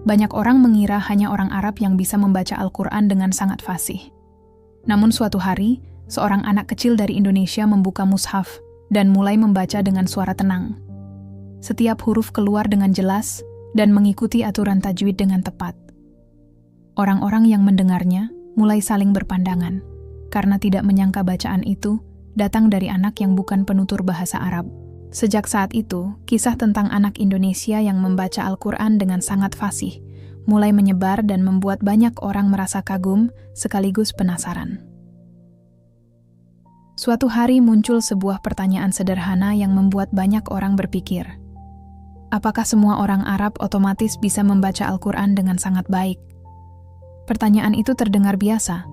Banyak orang mengira hanya orang Arab yang bisa membaca Al-Quran dengan sangat fasih. Namun suatu hari, seorang anak kecil dari Indonesia membuka mushaf dan mulai membaca dengan suara tenang. Setiap huruf keluar dengan jelas dan mengikuti aturan tajwid dengan tepat. Orang-orang yang mendengarnya mulai saling berpandangan, karena tidak menyangka bacaan itu datang dari anak yang bukan penutur bahasa Arab. Sejak saat itu, kisah tentang anak Indonesia yang membaca Al-Quran dengan sangat fasih mulai menyebar dan membuat banyak orang merasa kagum sekaligus penasaran. Suatu hari muncul sebuah pertanyaan sederhana yang membuat banyak orang berpikir, apakah semua orang Arab otomatis bisa membaca Al-Quran dengan sangat baik? Pertanyaan itu terdengar biasa,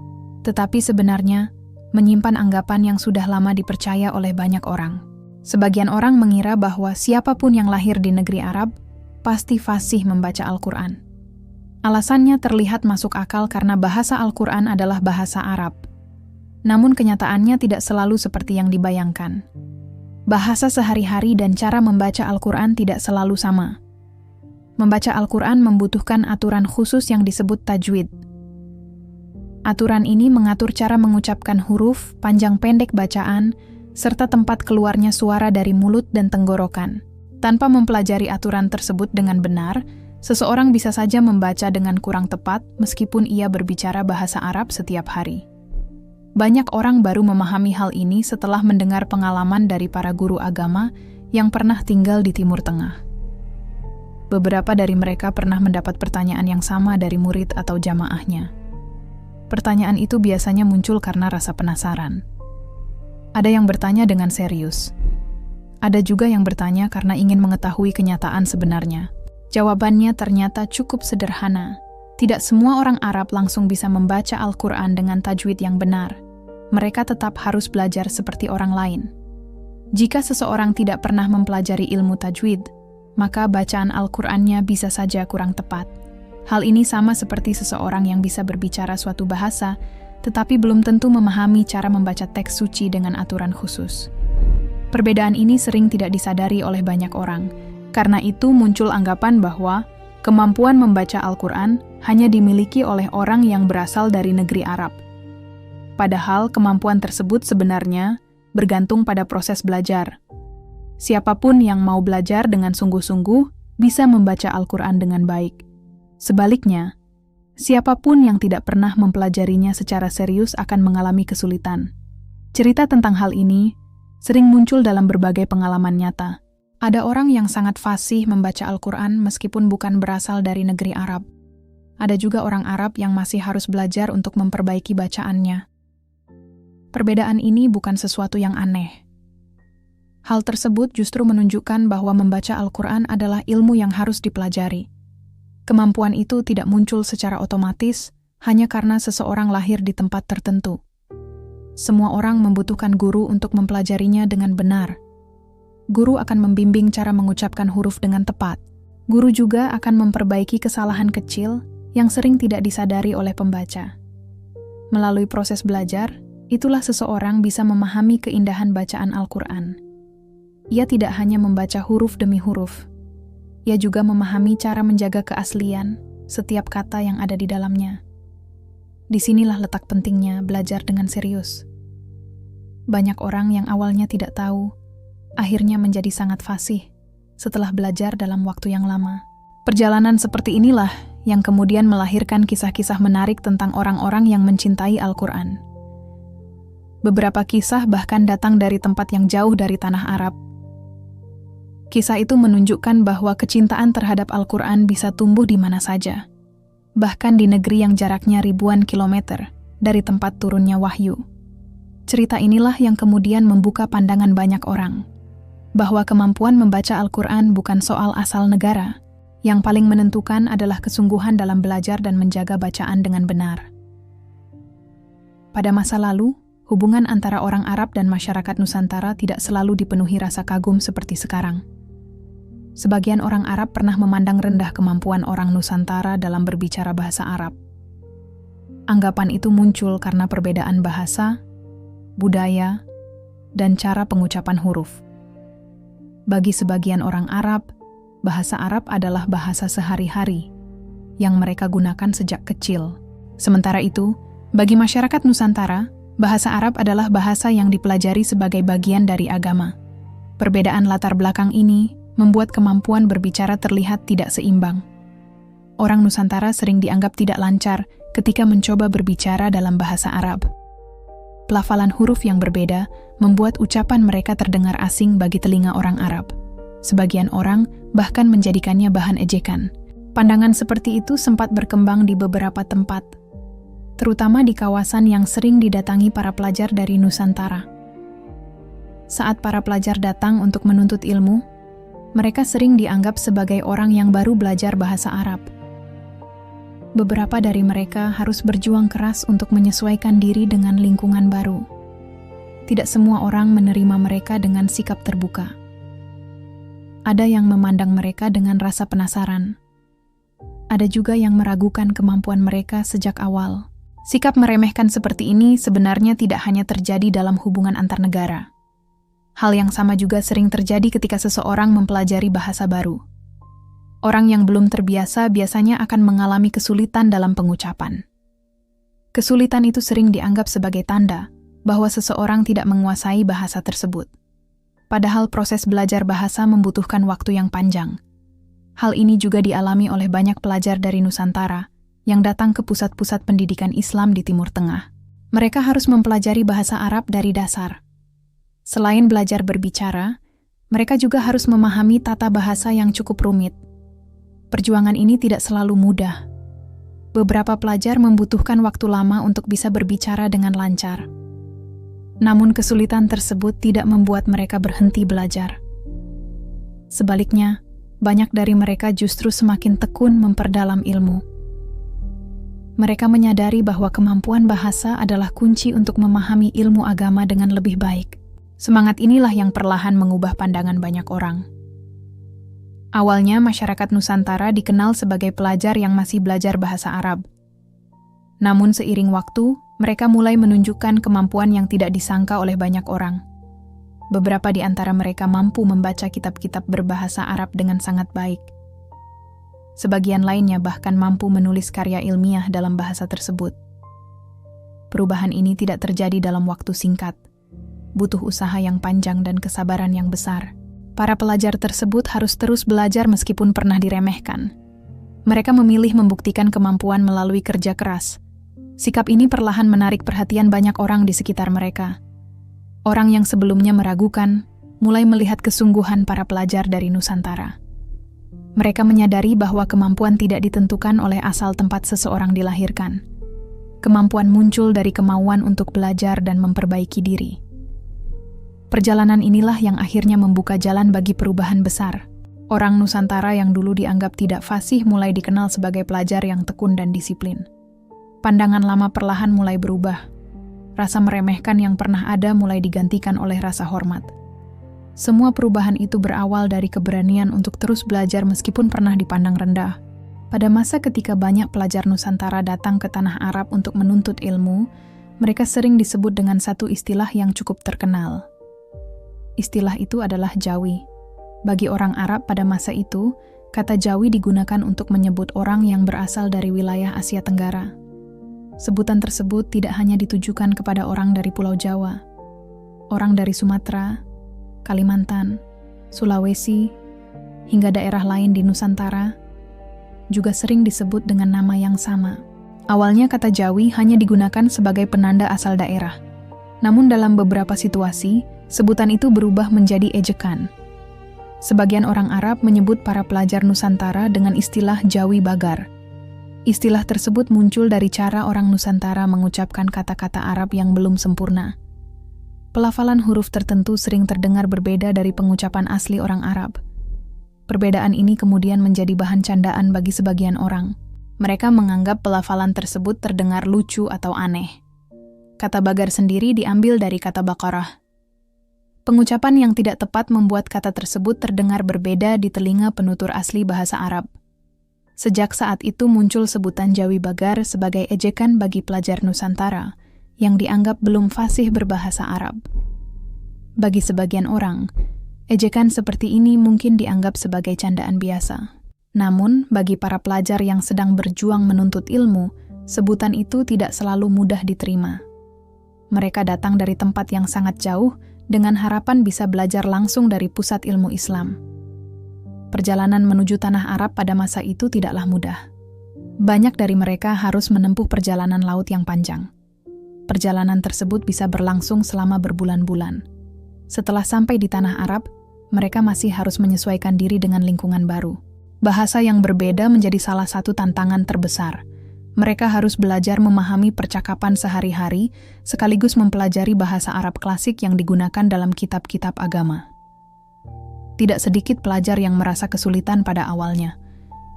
tetapi sebenarnya menyimpan anggapan yang sudah lama dipercaya oleh banyak orang. Sebagian orang mengira bahwa siapapun yang lahir di negeri Arab pasti fasih membaca Al-Quran. Alasannya terlihat masuk akal karena bahasa Al-Quran adalah bahasa Arab. Namun kenyataannya tidak selalu seperti yang dibayangkan. Bahasa sehari-hari dan cara membaca Al-Quran tidak selalu sama. Membaca Al-Quran membutuhkan aturan khusus yang disebut tajwid. Aturan ini mengatur cara mengucapkan huruf, panjang pendek bacaan, serta tempat keluarnya suara dari mulut dan tenggorokan. Tanpa mempelajari aturan tersebut dengan benar, seseorang bisa saja membaca dengan kurang tepat meskipun ia berbicara bahasa Arab setiap hari. Banyak orang baru memahami hal ini setelah mendengar pengalaman dari para guru agama yang pernah tinggal di Timur Tengah. Beberapa dari mereka pernah mendapat pertanyaan yang sama dari murid atau jamaahnya. Pertanyaan itu biasanya muncul karena rasa penasaran. Ada yang bertanya dengan serius. Ada juga yang bertanya karena ingin mengetahui kenyataan sebenarnya. Jawabannya ternyata cukup sederhana. Tidak semua orang Arab langsung bisa membaca Al-Quran dengan tajwid yang benar. Mereka tetap harus belajar seperti orang lain. Jika seseorang tidak pernah mempelajari ilmu tajwid, maka bacaan Al-Qurannya bisa saja kurang tepat. Hal ini sama seperti seseorang yang bisa berbicara suatu bahasa, tetapi belum tentu memahami cara membaca teks suci dengan aturan khusus. Perbedaan ini sering tidak disadari oleh banyak orang. Karena itu muncul anggapan bahwa kemampuan membaca Al-Quran hanya dimiliki oleh orang yang berasal dari negeri Arab. Padahal kemampuan tersebut sebenarnya bergantung pada proses belajar. Siapapun yang mau belajar dengan sungguh-sungguh bisa membaca Al-Quran dengan baik. Sebaliknya, siapapun yang tidak pernah mempelajarinya secara serius akan mengalami kesulitan. Cerita tentang hal ini sering muncul dalam berbagai pengalaman nyata. Ada orang yang sangat fasih membaca Al-Quran meskipun bukan berasal dari negeri Arab. Ada juga orang Arab yang masih harus belajar untuk memperbaiki bacaannya. Perbedaan ini bukan sesuatu yang aneh. Hal tersebut justru menunjukkan bahwa membaca Al-Quran adalah ilmu yang harus dipelajari. Kemampuan itu tidak muncul secara otomatis hanya karena seseorang lahir di tempat tertentu. Semua orang membutuhkan guru untuk mempelajarinya dengan benar. Guru akan membimbing cara mengucapkan huruf dengan tepat. Guru juga akan memperbaiki kesalahan kecil yang sering tidak disadari oleh pembaca. Melalui proses belajar, itulah seseorang bisa memahami keindahan bacaan Al-Quran. Ia tidak hanya membaca huruf demi huruf. Ia juga memahami cara menjaga keaslian setiap kata yang ada di dalamnya. Disinilah letak pentingnya belajar dengan serius. Banyak orang yang awalnya tidak tahu, akhirnya menjadi sangat fasih setelah belajar dalam waktu yang lama. Perjalanan seperti inilah yang kemudian melahirkan kisah-kisah menarik tentang orang-orang yang mencintai Al-Quran. Beberapa kisah bahkan datang dari tempat yang jauh dari tanah Arab. Kisah itu menunjukkan bahwa kecintaan terhadap Al-Quran bisa tumbuh di mana saja, bahkan di negeri yang jaraknya ribuan kilometer dari tempat turunnya wahyu. Cerita inilah yang kemudian membuka pandangan banyak orang, bahwa kemampuan membaca Al-Quran bukan soal asal negara, yang paling menentukan adalah kesungguhan dalam belajar dan menjaga bacaan dengan benar. Pada masa lalu, hubungan antara orang Arab dan masyarakat Nusantara tidak selalu dipenuhi rasa kagum seperti sekarang. Sebagian orang Arab pernah memandang rendah kemampuan orang Nusantara dalam berbicara bahasa Arab. Anggapan itu muncul karena perbedaan bahasa, budaya, dan cara pengucapan huruf. Bagi sebagian orang Arab, bahasa Arab adalah bahasa sehari-hari, yang mereka gunakan sejak kecil. Sementara itu, bagi masyarakat Nusantara, bahasa Arab adalah bahasa yang dipelajari sebagai bagian dari agama. Perbedaan latar belakang ini membuat kemampuan berbicara terlihat tidak seimbang. Orang Nusantara sering dianggap tidak lancar ketika mencoba berbicara dalam bahasa Arab. Pelafalan huruf yang berbeda membuat ucapan mereka terdengar asing bagi telinga orang Arab. Sebagian orang bahkan menjadikannya bahan ejekan. Pandangan seperti itu sempat berkembang di beberapa tempat, terutama di kawasan yang sering didatangi para pelajar dari Nusantara. Saat para pelajar datang untuk menuntut ilmu, mereka sering dianggap sebagai orang yang baru belajar bahasa Arab. Beberapa dari mereka harus berjuang keras untuk menyesuaikan diri dengan lingkungan baru. Tidak semua orang menerima mereka dengan sikap terbuka. Ada yang memandang mereka dengan rasa penasaran. Ada juga yang meragukan kemampuan mereka sejak awal. Sikap meremehkan seperti ini sebenarnya tidak hanya terjadi dalam hubungan antar negara. Hal yang sama juga sering terjadi ketika seseorang mempelajari bahasa baru. Orang yang belum terbiasa biasanya akan mengalami kesulitan dalam pengucapan. Kesulitan itu sering dianggap sebagai tanda bahwa seseorang tidak menguasai bahasa tersebut. Padahal proses belajar bahasa membutuhkan waktu yang panjang. Hal ini juga dialami oleh banyak pelajar dari Nusantara yang datang ke pusat-pusat pendidikan Islam di Timur Tengah. Mereka harus mempelajari bahasa Arab dari dasar. Selain belajar berbicara, mereka juga harus memahami tata bahasa yang cukup rumit. Perjuangan ini tidak selalu mudah. Beberapa pelajar membutuhkan waktu lama untuk bisa berbicara dengan lancar. Namun kesulitan tersebut tidak membuat mereka berhenti belajar. Sebaliknya, banyak dari mereka justru semakin tekun memperdalam ilmu. Mereka menyadari bahwa kemampuan bahasa adalah kunci untuk memahami ilmu agama dengan lebih baik. Semangat inilah yang perlahan mengubah pandangan banyak orang. Awalnya, masyarakat Nusantara dikenal sebagai pelajar yang masih belajar bahasa Arab. Namun seiring waktu, mereka mulai menunjukkan kemampuan yang tidak disangka oleh banyak orang. Beberapa di antara mereka mampu membaca kitab-kitab berbahasa Arab dengan sangat baik. Sebagian lainnya bahkan mampu menulis karya ilmiah dalam bahasa tersebut. Perubahan ini tidak terjadi dalam waktu singkat. Butuh usaha yang panjang dan kesabaran yang besar. Para pelajar tersebut harus terus belajar meskipun pernah diremehkan. Mereka memilih membuktikan kemampuan melalui kerja keras. Sikap ini perlahan menarik perhatian banyak orang di sekitar mereka. Orang yang sebelumnya meragukan, mulai melihat kesungguhan para pelajar dari Nusantara. Mereka menyadari bahwa kemampuan tidak ditentukan oleh asal tempat seseorang dilahirkan. Kemampuan muncul dari kemauan untuk belajar dan memperbaiki diri. Perjalanan inilah yang akhirnya membuka jalan bagi perubahan besar. Orang Nusantara yang dulu dianggap tidak fasih mulai dikenal sebagai pelajar yang tekun dan disiplin. Pandangan lama perlahan mulai berubah. Rasa meremehkan yang pernah ada mulai digantikan oleh rasa hormat. Semua perubahan itu berawal dari keberanian untuk terus belajar meskipun pernah dipandang rendah. Pada masa ketika banyak pelajar Nusantara datang ke tanah Arab untuk menuntut ilmu, mereka sering disebut dengan satu istilah yang cukup terkenal. Istilah itu adalah Jawi. Bagi orang Arab pada masa itu, kata Jawi digunakan untuk menyebut orang yang berasal dari wilayah Asia Tenggara. Sebutan tersebut tidak hanya ditujukan kepada orang dari Pulau Jawa. Orang dari Sumatera, Kalimantan, Sulawesi, hingga daerah lain di Nusantara juga sering disebut dengan nama yang sama. Awalnya kata Jawi hanya digunakan sebagai penanda asal daerah. Namun dalam beberapa situasi, sebutan itu berubah menjadi ejekan. Sebagian orang Arab menyebut para pelajar Nusantara dengan istilah Jawi Bagar. Istilah tersebut muncul dari cara orang Nusantara mengucapkan kata-kata Arab yang belum sempurna. Pelafalan huruf tertentu sering terdengar berbeda dari pengucapan asli orang Arab. Perbedaan ini kemudian menjadi bahan candaan bagi sebagian orang. Mereka menganggap pelafalan tersebut terdengar lucu atau aneh. Kata Bagar sendiri diambil dari kata Baqarah. Pengucapan yang tidak tepat membuat kata tersebut terdengar berbeda di telinga penutur asli bahasa Arab. Sejak saat itu muncul sebutan Jawi Bagar sebagai ejekan bagi pelajar Nusantara yang dianggap belum fasih berbahasa Arab. Bagi sebagian orang, ejekan seperti ini mungkin dianggap sebagai candaan biasa. Namun, bagi para pelajar yang sedang berjuang menuntut ilmu, sebutan itu tidak selalu mudah diterima. Mereka datang dari tempat yang sangat jauh dengan harapan bisa belajar langsung dari pusat ilmu Islam. Perjalanan menuju tanah Arab pada masa itu tidaklah mudah. Banyak dari mereka harus menempuh perjalanan laut yang panjang. Perjalanan tersebut bisa berlangsung selama berbulan-bulan. Setelah sampai di tanah Arab, mereka masih harus menyesuaikan diri dengan lingkungan baru. Bahasa yang berbeda menjadi salah satu tantangan terbesar. Mereka harus belajar memahami percakapan sehari-hari, sekaligus mempelajari bahasa Arab klasik yang digunakan dalam kitab-kitab agama. Tidak sedikit pelajar yang merasa kesulitan pada awalnya.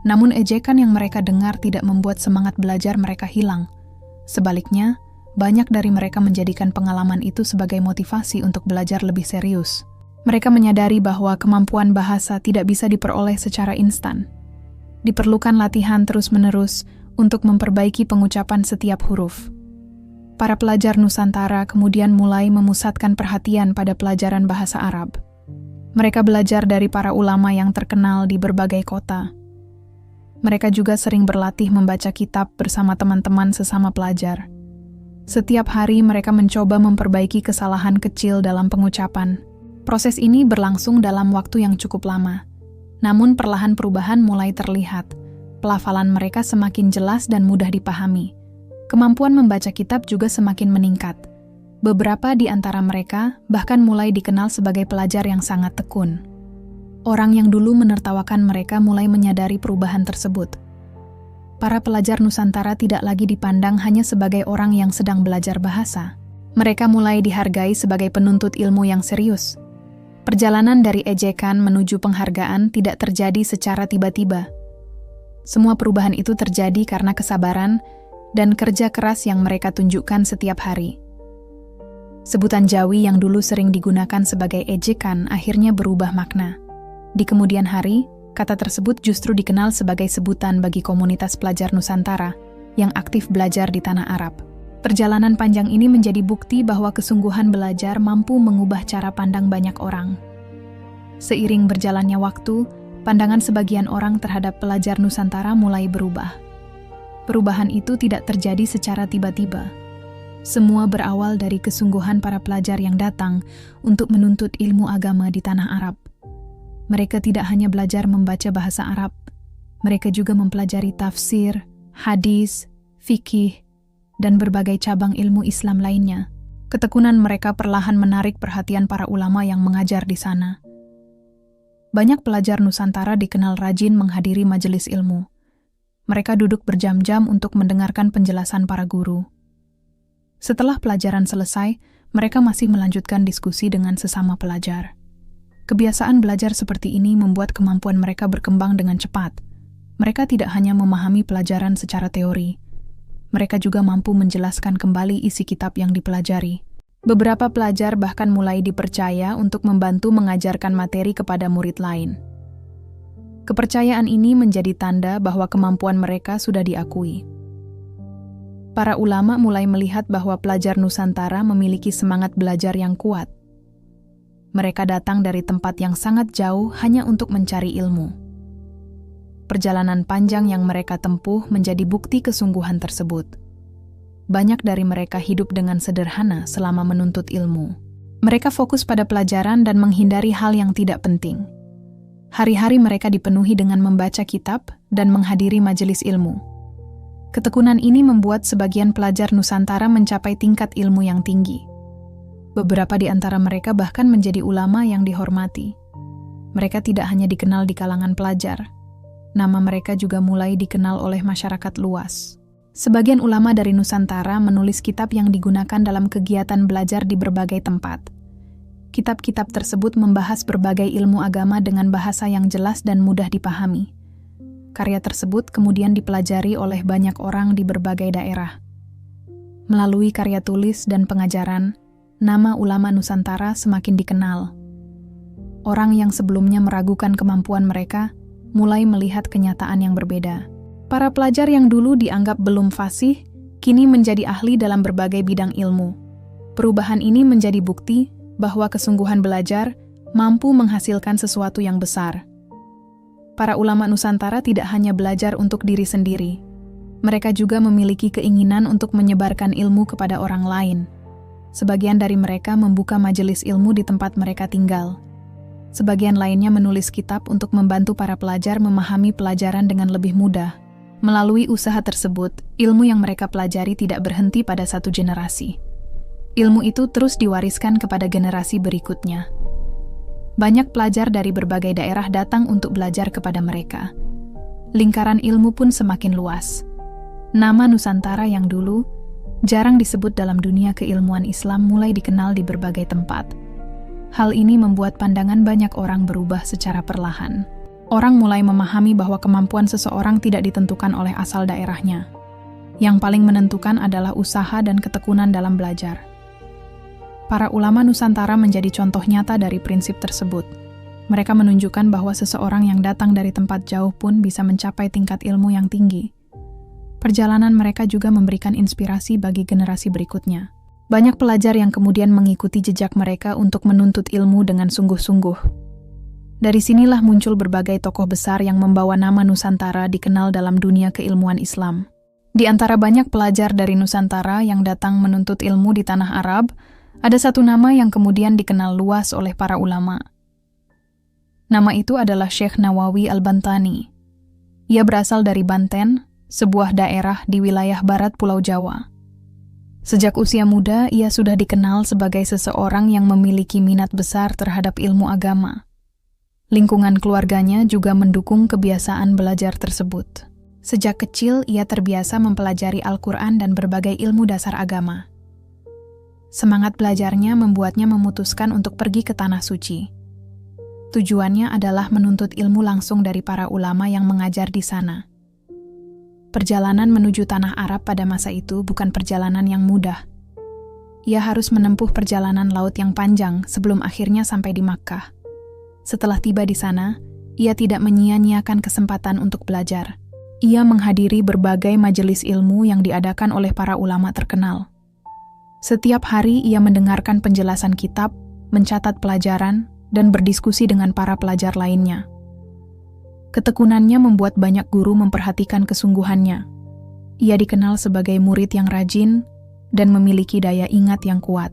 Namun ejekan yang mereka dengar tidak membuat semangat belajar mereka hilang. Sebaliknya, banyak dari mereka menjadikan pengalaman itu sebagai motivasi untuk belajar lebih serius. Mereka menyadari bahwa kemampuan bahasa tidak bisa diperoleh secara instan. Diperlukan latihan terus-menerus untuk memperbaiki pengucapan setiap huruf. Para pelajar Nusantara kemudian mulai memusatkan perhatian pada pelajaran bahasa Arab. Mereka belajar dari para ulama yang terkenal di berbagai kota. Mereka juga sering berlatih membaca kitab bersama teman-teman sesama pelajar. Setiap hari mereka mencoba memperbaiki kesalahan kecil dalam pengucapan. Proses ini berlangsung dalam waktu yang cukup lama. Namun perlahan perubahan mulai terlihat. Pelafalan mereka semakin jelas dan mudah dipahami. Kemampuan membaca kitab juga semakin meningkat. Beberapa di antara mereka bahkan mulai dikenal sebagai pelajar yang sangat tekun. Orang yang dulu menertawakan mereka mulai menyadari perubahan tersebut. Para pelajar Nusantara tidak lagi dipandang hanya sebagai orang yang sedang belajar bahasa. Mereka mulai dihargai sebagai penuntut ilmu yang serius. Perjalanan dari ejekan menuju penghargaan tidak terjadi secara tiba-tiba. Semua perubahan itu terjadi karena kesabaran dan kerja keras yang mereka tunjukkan setiap hari. Sebutan Jawi yang dulu sering digunakan sebagai ejekan akhirnya berubah makna. Di kemudian hari, kata tersebut justru dikenal sebagai sebutan bagi komunitas pelajar Nusantara yang aktif belajar di tanah Arab. Perjalanan panjang ini menjadi bukti bahwa kesungguhan belajar mampu mengubah cara pandang banyak orang. Seiring berjalannya waktu, pandangan sebagian orang terhadap pelajar Nusantara mulai berubah. Perubahan itu tidak terjadi secara tiba-tiba. Semua berawal dari kesungguhan para pelajar yang datang untuk menuntut ilmu agama di tanah Arab. Mereka tidak hanya belajar membaca bahasa Arab, mereka juga mempelajari tafsir, hadis, fikih, dan berbagai cabang ilmu Islam lainnya. Ketekunan mereka perlahan menarik perhatian para ulama yang mengajar di sana. Banyak pelajar Nusantara dikenal rajin menghadiri majelis ilmu. Mereka duduk berjam-jam untuk mendengarkan penjelasan para guru. Setelah pelajaran selesai, mereka masih melanjutkan diskusi dengan sesama pelajar. Kebiasaan belajar seperti ini membuat kemampuan mereka berkembang dengan cepat. Mereka tidak hanya memahami pelajaran secara teori, mereka juga mampu menjelaskan kembali isi kitab yang dipelajari. Beberapa pelajar bahkan mulai dipercaya untuk membantu mengajarkan materi kepada murid lain. Kepercayaan ini menjadi tanda bahwa kemampuan mereka sudah diakui. Para ulama mulai melihat bahwa pelajar Nusantara memiliki semangat belajar yang kuat. Mereka datang dari tempat yang sangat jauh hanya untuk mencari ilmu. Perjalanan panjang yang mereka tempuh menjadi bukti kesungguhan tersebut. Banyak dari mereka hidup dengan sederhana selama menuntut ilmu. Mereka fokus pada pelajaran dan menghindari hal yang tidak penting. Hari-hari mereka dipenuhi dengan membaca kitab dan menghadiri majelis ilmu. Ketekunan ini membuat sebagian pelajar Nusantara mencapai tingkat ilmu yang tinggi. Beberapa di antara mereka bahkan menjadi ulama yang dihormati. Mereka tidak hanya dikenal di kalangan pelajar, nama mereka juga mulai dikenal oleh masyarakat luas. Sebagian ulama dari Nusantara menulis kitab yang digunakan dalam kegiatan belajar di berbagai tempat. Kitab-kitab tersebut membahas berbagai ilmu agama dengan bahasa yang jelas dan mudah dipahami. Karya tersebut kemudian dipelajari oleh banyak orang di berbagai daerah. Melalui karya tulis dan pengajaran, nama ulama Nusantara semakin dikenal. Orang yang sebelumnya meragukan kemampuan mereka mulai melihat kenyataan yang berbeda. Para pelajar yang dulu dianggap belum fasih, kini menjadi ahli dalam berbagai bidang ilmu. Perubahan ini menjadi bukti bahwa kesungguhan belajar mampu menghasilkan sesuatu yang besar. Para ulama Nusantara tidak hanya belajar untuk diri sendiri. Mereka juga memiliki keinginan untuk menyebarkan ilmu kepada orang lain. Sebagian dari mereka membuka majelis ilmu di tempat mereka tinggal. Sebagian lainnya menulis kitab untuk membantu para pelajar memahami pelajaran dengan lebih mudah. Melalui usaha tersebut, ilmu yang mereka pelajari tidak berhenti pada satu generasi. Ilmu itu terus diwariskan kepada generasi berikutnya. Banyak pelajar dari berbagai daerah datang untuk belajar kepada mereka. Lingkaran ilmu pun semakin luas. Nama Nusantara yang dulu jarang disebut dalam dunia keilmuan Islam mulai dikenal di berbagai tempat. Hal ini membuat pandangan banyak orang berubah secara perlahan. Orang mulai memahami bahwa kemampuan seseorang tidak ditentukan oleh asal daerahnya. Yang paling menentukan adalah usaha dan ketekunan dalam belajar. Para ulama Nusantara menjadi contoh nyata dari prinsip tersebut. Mereka menunjukkan bahwa seseorang yang datang dari tempat jauh pun bisa mencapai tingkat ilmu yang tinggi. Perjalanan mereka juga memberikan inspirasi bagi generasi berikutnya. Banyak pelajar yang kemudian mengikuti jejak mereka untuk menuntut ilmu dengan sungguh-sungguh. Dari sinilah muncul berbagai tokoh besar yang membawa nama Nusantara dikenal dalam dunia keilmuan Islam. Di antara banyak pelajar dari Nusantara yang datang menuntut ilmu di tanah Arab, ada satu nama yang kemudian dikenal luas oleh para ulama. Nama itu adalah Syekh Nawawi Al-Bantani. Ia berasal dari Banten, sebuah daerah di wilayah barat Pulau Jawa. Sejak usia muda, ia sudah dikenal sebagai seseorang yang memiliki minat besar terhadap ilmu agama. Lingkungan keluarganya juga mendukung kebiasaan belajar tersebut. Sejak kecil, ia terbiasa mempelajari Al-Quran dan berbagai ilmu dasar agama. Semangat belajarnya membuatnya memutuskan untuk pergi ke Tanah Suci. Tujuannya adalah menuntut ilmu langsung dari para ulama yang mengajar di sana. Perjalanan menuju Tanah Arab pada masa itu bukan perjalanan yang mudah. Ia harus menempuh perjalanan laut yang panjang sebelum akhirnya sampai di Makkah. Setelah tiba di sana, ia tidak menyia-nyiakan kesempatan untuk belajar. Ia menghadiri berbagai majelis ilmu yang diadakan oleh para ulama terkenal. Setiap hari ia mendengarkan penjelasan kitab, mencatat pelajaran, dan berdiskusi dengan para pelajar lainnya. Ketekunannya membuat banyak guru memperhatikan kesungguhannya. Ia dikenal sebagai murid yang rajin dan memiliki daya ingat yang kuat.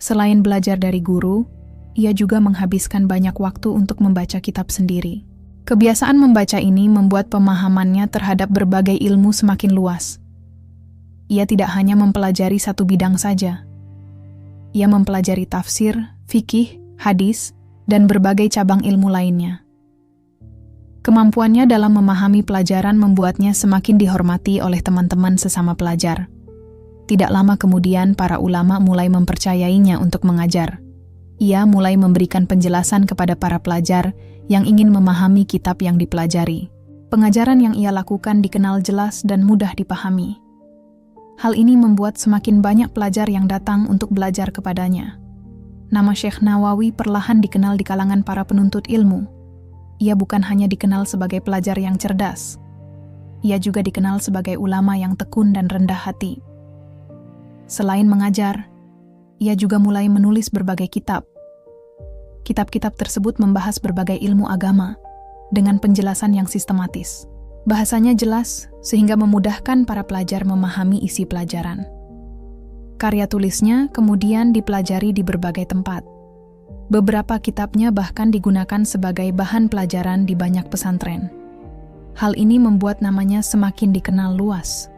Selain belajar dari guru, ia juga menghabiskan banyak waktu untuk membaca kitab sendiri. Kebiasaan membaca ini membuat pemahamannya terhadap berbagai ilmu semakin luas. Ia tidak hanya mempelajari satu bidang saja. Ia mempelajari tafsir, fikih, hadis, dan berbagai cabang ilmu lainnya. Kemampuannya dalam memahami pelajaran membuatnya semakin dihormati oleh teman-teman sesama pelajar. Tidak lama kemudian, para ulama mulai mempercayainya untuk mengajar. Ia mulai memberikan penjelasan kepada para pelajar yang ingin memahami kitab yang dipelajari. Pengajaran yang ia lakukan dikenal jelas dan mudah dipahami. Hal ini membuat semakin banyak pelajar yang datang untuk belajar kepadanya. Nama Syekh Nawawi perlahan dikenal di kalangan para penuntut ilmu. Ia bukan hanya dikenal sebagai pelajar yang cerdas. Ia juga dikenal sebagai ulama yang tekun dan rendah hati. Selain mengajar, ia juga mulai menulis berbagai kitab. Kitab-kitab tersebut membahas berbagai ilmu agama dengan penjelasan yang sistematis. Bahasanya jelas sehingga memudahkan para pelajar memahami isi pelajaran. Karya tulisnya kemudian dipelajari di berbagai tempat. Beberapa kitabnya bahkan digunakan sebagai bahan pelajaran di banyak pesantren. Hal ini membuat namanya semakin dikenal luas.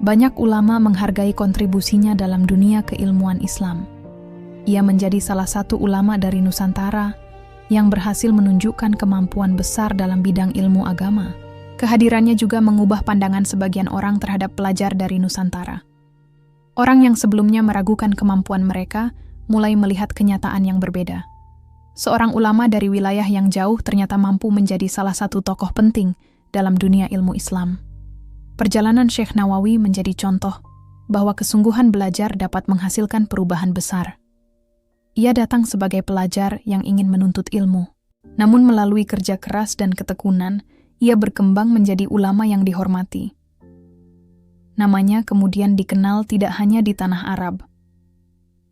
Banyak ulama menghargai kontribusinya dalam dunia keilmuan Islam. Ia menjadi salah satu ulama dari Nusantara yang berhasil menunjukkan kemampuan besar dalam bidang ilmu agama. Kehadirannya juga mengubah pandangan sebagian orang terhadap pelajar dari Nusantara. Orang yang sebelumnya meragukan kemampuan mereka mulai melihat kenyataan yang berbeda. Seorang ulama dari wilayah yang jauh ternyata mampu menjadi salah satu tokoh penting dalam dunia ilmu Islam. Perjalanan Syekh Nawawi menjadi contoh bahwa kesungguhan belajar dapat menghasilkan perubahan besar. Ia datang sebagai pelajar yang ingin menuntut ilmu. Namun melalui kerja keras dan ketekunan, ia berkembang menjadi ulama yang dihormati. Namanya kemudian dikenal tidak hanya di tanah Arab.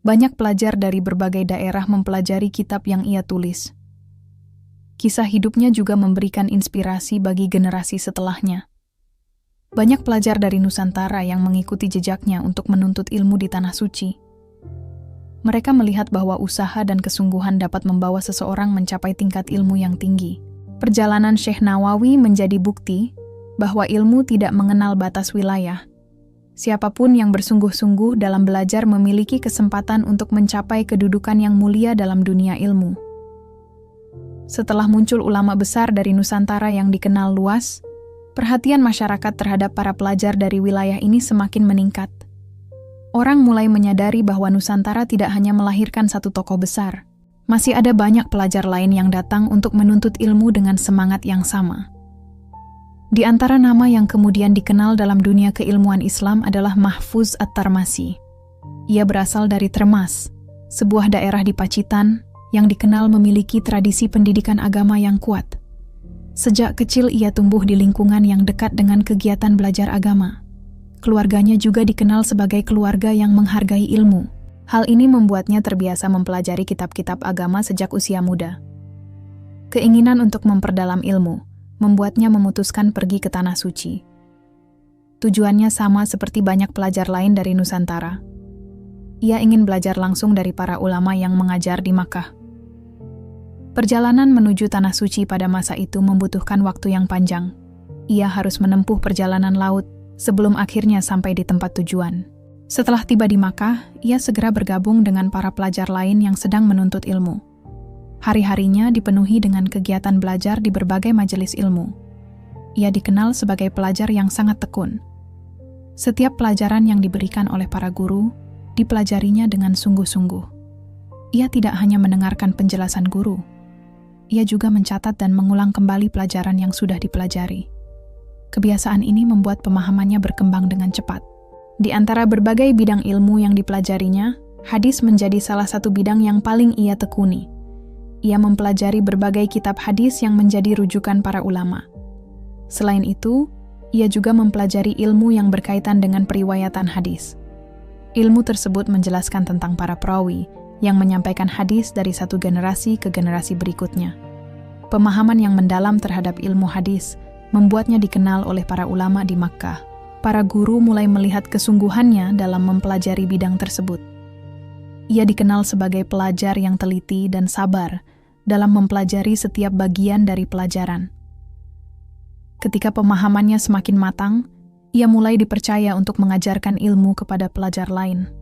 Banyak pelajar dari berbagai daerah mempelajari kitab yang ia tulis. Kisah hidupnya juga memberikan inspirasi bagi generasi setelahnya. Banyak pelajar dari Nusantara yang mengikuti jejaknya untuk menuntut ilmu di Tanah Suci. Mereka melihat bahwa usaha dan kesungguhan dapat membawa seseorang mencapai tingkat ilmu yang tinggi. Perjalanan Syekh Nawawi menjadi bukti bahwa ilmu tidak mengenal batas wilayah. Siapapun yang bersungguh-sungguh dalam belajar memiliki kesempatan untuk mencapai kedudukan yang mulia dalam dunia ilmu. Setelah muncul ulama besar dari Nusantara yang dikenal luas, perhatian masyarakat terhadap para pelajar dari wilayah ini semakin meningkat. Orang mulai menyadari bahwa Nusantara tidak hanya melahirkan satu tokoh besar, masih ada banyak pelajar lain yang datang untuk menuntut ilmu dengan semangat yang sama. Di antara nama yang kemudian dikenal dalam dunia keilmuan Islam adalah Mahfuz At-Tarmasi. Ia berasal dari Termas, sebuah daerah di Pacitan yang dikenal memiliki tradisi pendidikan agama yang kuat. Sejak kecil ia tumbuh di lingkungan yang dekat dengan kegiatan belajar agama. Keluarganya juga dikenal sebagai keluarga yang menghargai ilmu. Hal ini membuatnya terbiasa mempelajari kitab-kitab agama sejak usia muda. Keinginan untuk memperdalam ilmu membuatnya memutuskan pergi ke Tanah Suci. Tujuannya sama seperti banyak pelajar lain dari Nusantara. Ia ingin belajar langsung dari para ulama yang mengajar di Makkah. Perjalanan menuju Tanah Suci pada masa itu membutuhkan waktu yang panjang. Ia harus menempuh perjalanan laut sebelum akhirnya sampai di tempat tujuan. Setelah tiba di Makkah, ia segera bergabung dengan para pelajar lain yang sedang menuntut ilmu. Hari-harinya dipenuhi dengan kegiatan belajar di berbagai majelis ilmu. Ia dikenal sebagai pelajar yang sangat tekun. Setiap pelajaran yang diberikan oleh para guru, dipelajarinya dengan sungguh-sungguh. Ia tidak hanya mendengarkan penjelasan guru, ia juga mencatat dan mengulang kembali pelajaran yang sudah dipelajari. Kebiasaan ini membuat pemahamannya berkembang dengan cepat. Di antara berbagai bidang ilmu yang dipelajarinya, hadis menjadi salah satu bidang yang paling ia tekuni. Ia mempelajari berbagai kitab hadis yang menjadi rujukan para ulama. Selain itu, ia juga mempelajari ilmu yang berkaitan dengan periwayatan hadis. Ilmu tersebut menjelaskan tentang para perawi yang menyampaikan hadis dari satu generasi ke generasi berikutnya. Pemahaman yang mendalam terhadap ilmu hadis membuatnya dikenal oleh para ulama di Makkah. Para guru mulai melihat kesungguhannya dalam mempelajari bidang tersebut. Ia dikenal sebagai pelajar yang teliti dan sabar dalam mempelajari setiap bagian dari pelajaran. Ketika pemahamannya semakin matang, ia mulai dipercaya untuk mengajarkan ilmu kepada pelajar lain.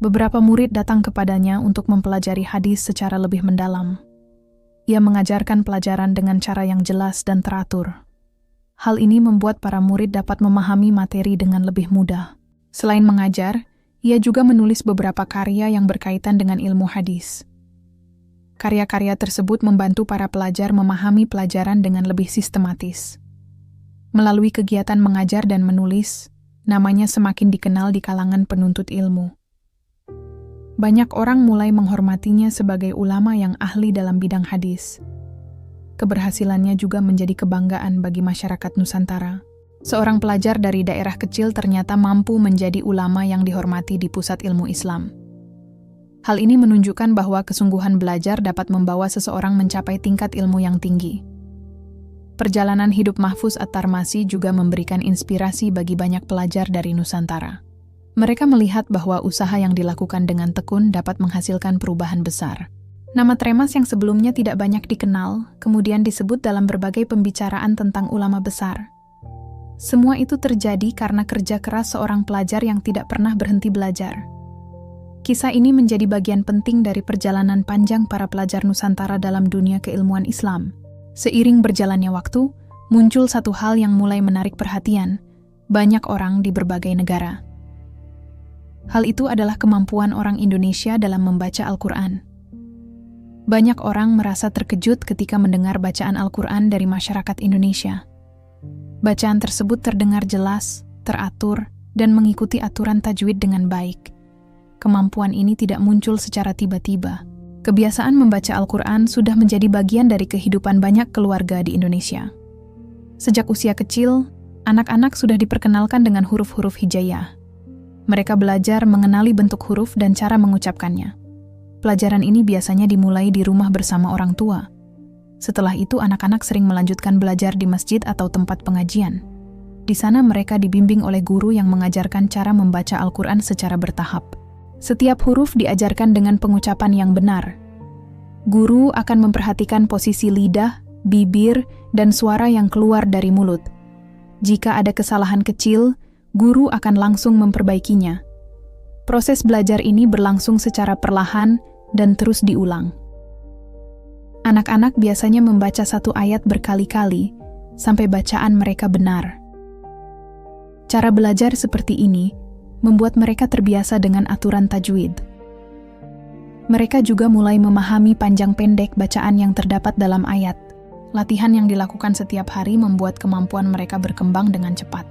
Beberapa murid datang kepadanya untuk mempelajari hadis secara lebih mendalam. Ia mengajarkan pelajaran dengan cara yang jelas dan teratur. Hal ini membuat para murid dapat memahami materi dengan lebih mudah. Selain mengajar, ia juga menulis beberapa karya yang berkaitan dengan ilmu hadis. Karya-karya tersebut membantu para pelajar memahami pelajaran dengan lebih sistematis. Melalui kegiatan mengajar dan menulis, namanya semakin dikenal di kalangan penuntut ilmu. Banyak orang mulai menghormatinya sebagai ulama yang ahli dalam bidang hadis. Keberhasilannya juga menjadi kebanggaan bagi masyarakat Nusantara. Seorang pelajar dari daerah kecil ternyata mampu menjadi ulama yang dihormati di pusat ilmu Islam. Hal ini menunjukkan bahwa kesungguhan belajar dapat membawa seseorang mencapai tingkat ilmu yang tinggi. Perjalanan hidup Mahfuz At-Tarmasi juga memberikan inspirasi bagi banyak pelajar dari Nusantara. Mereka melihat bahwa usaha yang dilakukan dengan tekun dapat menghasilkan perubahan besar. Nama Termas yang sebelumnya tidak banyak dikenal, kemudian disebut dalam berbagai pembicaraan tentang ulama besar. Semua itu terjadi karena kerja keras seorang pelajar yang tidak pernah berhenti belajar. Kisah ini menjadi bagian penting dari perjalanan panjang para pelajar Nusantara dalam dunia keilmuan Islam. Seiring berjalannya waktu, muncul satu hal yang mulai menarik perhatian banyak orang di berbagai negara. Hal itu adalah kemampuan orang Indonesia dalam membaca Al-Quran. Banyak orang merasa terkejut ketika mendengar bacaan Al-Quran dari masyarakat Indonesia. Bacaan tersebut terdengar jelas, teratur, dan mengikuti aturan tajwid dengan baik. Kemampuan ini tidak muncul secara tiba-tiba. Kebiasaan membaca Al-Quran sudah menjadi bagian dari kehidupan banyak keluarga di Indonesia. Sejak usia kecil, anak-anak sudah diperkenalkan dengan huruf-huruf hijaiyah. Mereka belajar mengenali bentuk huruf dan cara mengucapkannya. Pelajaran ini biasanya dimulai di rumah bersama orang tua. Setelah itu anak-anak sering melanjutkan belajar di masjid atau tempat pengajian. Di sana mereka dibimbing oleh guru yang mengajarkan cara membaca Al-Quran secara bertahap. Setiap huruf diajarkan dengan pengucapan yang benar. Guru akan memperhatikan posisi lidah, bibir, dan suara yang keluar dari mulut. Jika ada kesalahan kecil, guru akan langsung memperbaikinya. Proses belajar ini berlangsung secara perlahan dan terus diulang. Anak-anak biasanya membaca satu ayat berkali-kali sampai bacaan mereka benar. Cara belajar seperti ini membuat mereka terbiasa dengan aturan tajwid. Mereka juga mulai memahami panjang pendek bacaan yang terdapat dalam ayat. Latihan yang dilakukan setiap hari membuat kemampuan mereka berkembang dengan cepat.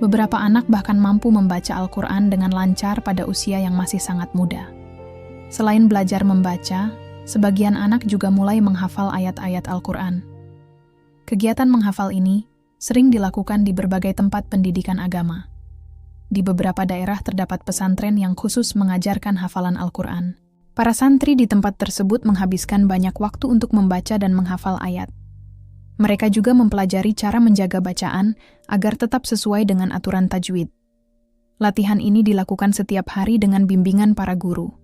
Beberapa anak bahkan mampu membaca Al-Quran dengan lancar pada usia yang masih sangat muda. Selain belajar membaca, sebagian anak juga mulai menghafal ayat-ayat Al-Quran. Kegiatan menghafal ini sering dilakukan di berbagai tempat pendidikan agama. Di beberapa daerah terdapat pesantren yang khusus mengajarkan hafalan Al-Quran. Para santri di tempat tersebut menghabiskan banyak waktu untuk membaca dan menghafal ayat. Mereka juga mempelajari cara menjaga bacaan agar tetap sesuai dengan aturan tajwid. Latihan ini dilakukan setiap hari dengan bimbingan para guru.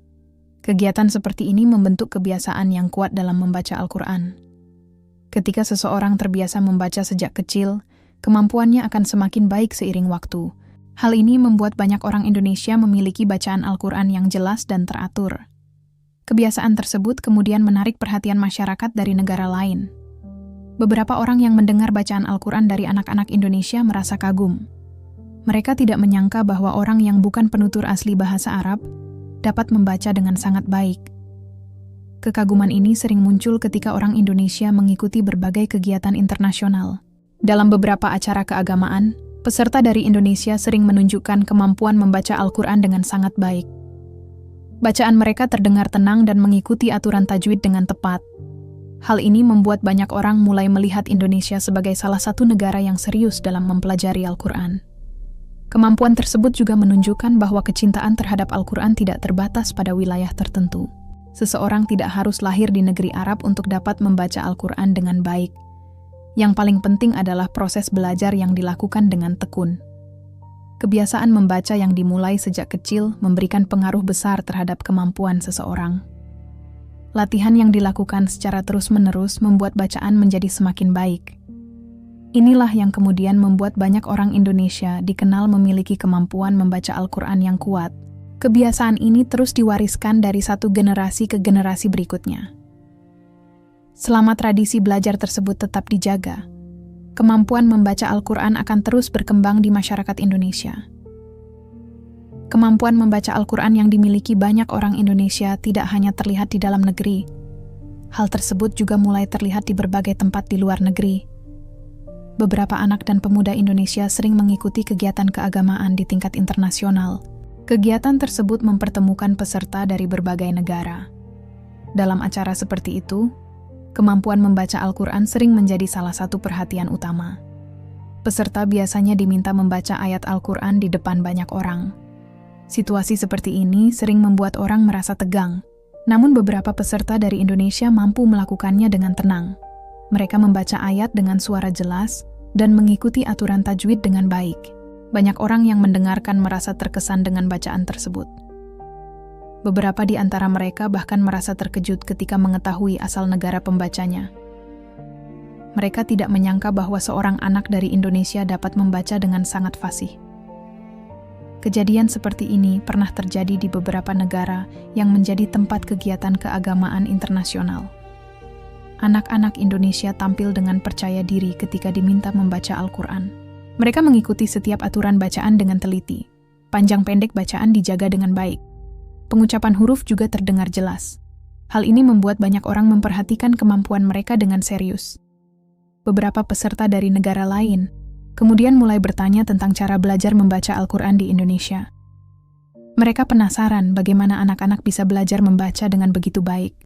Kegiatan seperti ini membentuk kebiasaan yang kuat dalam membaca Al-Quran. Ketika seseorang terbiasa membaca sejak kecil, kemampuannya akan semakin baik seiring waktu. Hal ini membuat banyak orang Indonesia memiliki bacaan Al-Quran yang jelas dan teratur. Kebiasaan tersebut kemudian menarik perhatian masyarakat dari negara lain. Beberapa orang yang mendengar bacaan Al-Quran dari anak-anak Indonesia merasa kagum. Mereka tidak menyangka bahwa orang yang bukan penutur asli bahasa Arab dapat membaca dengan sangat baik. Kekaguman ini sering muncul ketika orang Indonesia mengikuti berbagai kegiatan internasional. Dalam beberapa acara keagamaan, peserta dari Indonesia sering menunjukkan kemampuan membaca Al-Quran dengan sangat baik. Bacaan mereka terdengar tenang dan mengikuti aturan tajwid dengan tepat. Hal ini membuat banyak orang mulai melihat Indonesia sebagai salah satu negara yang serius dalam mempelajari Al-Quran. Kemampuan tersebut juga menunjukkan bahwa kecintaan terhadap Al-Quran tidak terbatas pada wilayah tertentu. Seseorang tidak harus lahir di negeri Arab untuk dapat membaca Al-Quran dengan baik. Yang paling penting adalah proses belajar yang dilakukan dengan tekun. Kebiasaan membaca yang dimulai sejak kecil memberikan pengaruh besar terhadap kemampuan seseorang. Latihan yang dilakukan secara terus-menerus membuat bacaan menjadi semakin baik. Inilah yang kemudian membuat banyak orang Indonesia dikenal memiliki kemampuan membaca Al-Quran yang kuat. Kebiasaan ini terus diwariskan dari satu generasi ke generasi berikutnya. Selama tradisi belajar tersebut tetap dijaga, kemampuan membaca Al-Quran akan terus berkembang di masyarakat Indonesia. Kemampuan membaca Al-Quran yang dimiliki banyak orang Indonesia tidak hanya terlihat di dalam negeri. Hal tersebut juga mulai terlihat di berbagai tempat di luar negeri. Beberapa anak dan pemuda Indonesia sering mengikuti kegiatan keagamaan di tingkat internasional. Kegiatan tersebut mempertemukan peserta dari berbagai negara. Dalam acara seperti itu, kemampuan membaca Al-Quran sering menjadi salah satu perhatian utama. Peserta biasanya diminta membaca ayat Al-Quran di depan banyak orang. Situasi seperti ini sering membuat orang merasa tegang, namun beberapa peserta dari Indonesia mampu melakukannya dengan tenang. Mereka membaca ayat dengan suara jelas dan mengikuti aturan tajwid dengan baik. Banyak orang yang mendengarkan merasa terkesan dengan bacaan tersebut. Beberapa di antara mereka bahkan merasa terkejut ketika mengetahui asal negara pembacanya. Mereka tidak menyangka bahwa seorang anak dari Indonesia dapat membaca dengan sangat fasih. Kejadian seperti ini pernah terjadi di beberapa negara yang menjadi tempat kegiatan keagamaan internasional. Anak-anak Indonesia tampil dengan percaya diri ketika diminta membaca Al-Quran. Mereka mengikuti setiap aturan bacaan dengan teliti. Panjang pendek bacaan dijaga dengan baik. Pengucapan huruf juga terdengar jelas. Hal ini membuat banyak orang memperhatikan kemampuan mereka dengan serius. Beberapa peserta dari negara lain kemudian mulai bertanya tentang cara belajar membaca Al-Quran di Indonesia. Mereka penasaran bagaimana anak-anak bisa belajar membaca dengan begitu baik.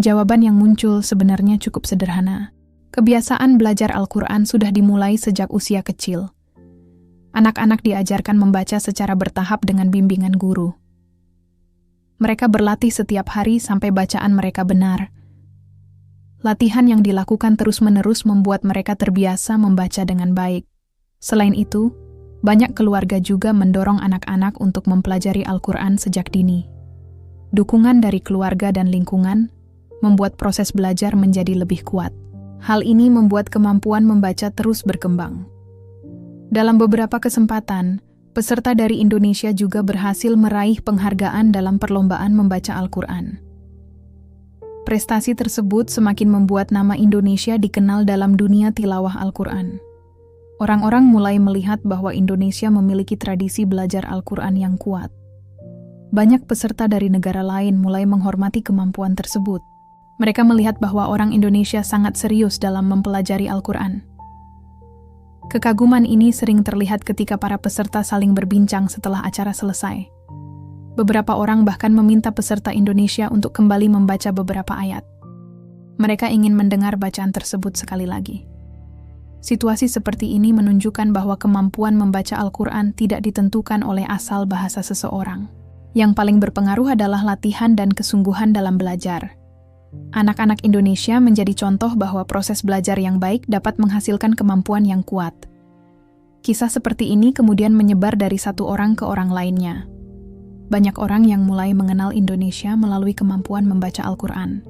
Jawaban yang muncul sebenarnya cukup sederhana. Kebiasaan belajar Al-Quran sudah dimulai sejak usia kecil. Anak-anak diajarkan membaca secara bertahap dengan bimbingan guru. Mereka berlatih setiap hari sampai bacaan mereka benar. Latihan yang dilakukan terus-menerus membuat mereka terbiasa membaca dengan baik. Selain itu, banyak keluarga juga mendorong anak-anak untuk mempelajari Al-Quran sejak dini. Dukungan dari keluarga dan lingkungan membuat proses belajar menjadi lebih kuat. Hal ini membuat kemampuan membaca terus berkembang. Dalam beberapa kesempatan, peserta dari Indonesia juga berhasil meraih penghargaan dalam perlombaan membaca Al-Quran. Prestasi tersebut semakin membuat nama Indonesia dikenal dalam dunia tilawah Al-Quran. Orang-orang mulai melihat bahwa Indonesia memiliki tradisi belajar Al-Quran yang kuat. Banyak peserta dari negara lain mulai menghormati kemampuan tersebut. Mereka melihat bahwa orang Indonesia sangat serius dalam mempelajari Al-Quran. Kekaguman ini sering terlihat ketika para peserta saling berbincang setelah acara selesai. Beberapa orang bahkan meminta peserta Indonesia untuk kembali membaca beberapa ayat. Mereka ingin mendengar bacaan tersebut sekali lagi. Situasi seperti ini menunjukkan bahwa kemampuan membaca Al-Quran tidak ditentukan oleh asal bahasa seseorang. Yang paling berpengaruh adalah latihan dan kesungguhan dalam belajar. Anak-anak Indonesia menjadi contoh bahwa proses belajar yang baik dapat menghasilkan kemampuan yang kuat. Kisah seperti ini kemudian menyebar dari satu orang ke orang lainnya. Banyak orang yang mulai mengenal Indonesia melalui kemampuan membaca Al-Quran.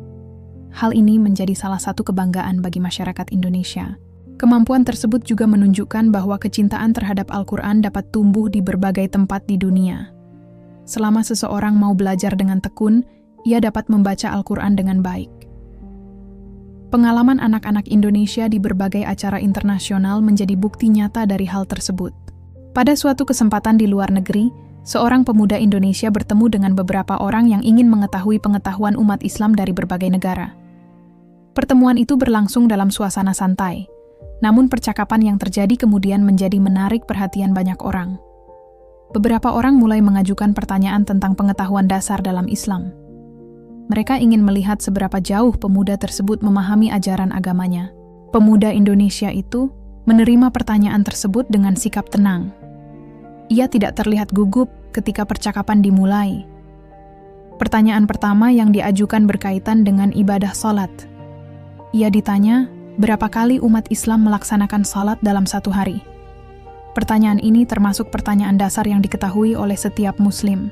Hal ini menjadi salah satu kebanggaan bagi masyarakat Indonesia. Kemampuan tersebut juga menunjukkan bahwa kecintaan terhadap Al-Quran dapat tumbuh di berbagai tempat di dunia. Selama seseorang mau belajar dengan tekun, ia dapat membaca Al-Quran dengan baik. Pengalaman anak-anak Indonesia di berbagai acara internasional menjadi bukti nyata dari hal tersebut. Pada suatu kesempatan di luar negeri, seorang pemuda Indonesia bertemu dengan beberapa orang yang ingin mengetahui pengetahuan umat Islam dari berbagai negara. Pertemuan itu berlangsung dalam suasana santai. Namun percakapan yang terjadi kemudian menjadi menarik perhatian banyak orang. Beberapa orang mulai mengajukan pertanyaan tentang pengetahuan dasar dalam Islam. Mereka ingin melihat seberapa jauh pemuda tersebut memahami ajaran agamanya. Pemuda Indonesia itu menerima pertanyaan tersebut dengan sikap tenang. Ia tidak terlihat gugup ketika percakapan dimulai. Pertanyaan pertama yang diajukan berkaitan dengan ibadah salat. Ia ditanya, berapa kali umat Islam melaksanakan salat dalam satu hari? Pertanyaan ini termasuk pertanyaan dasar yang diketahui oleh setiap Muslim.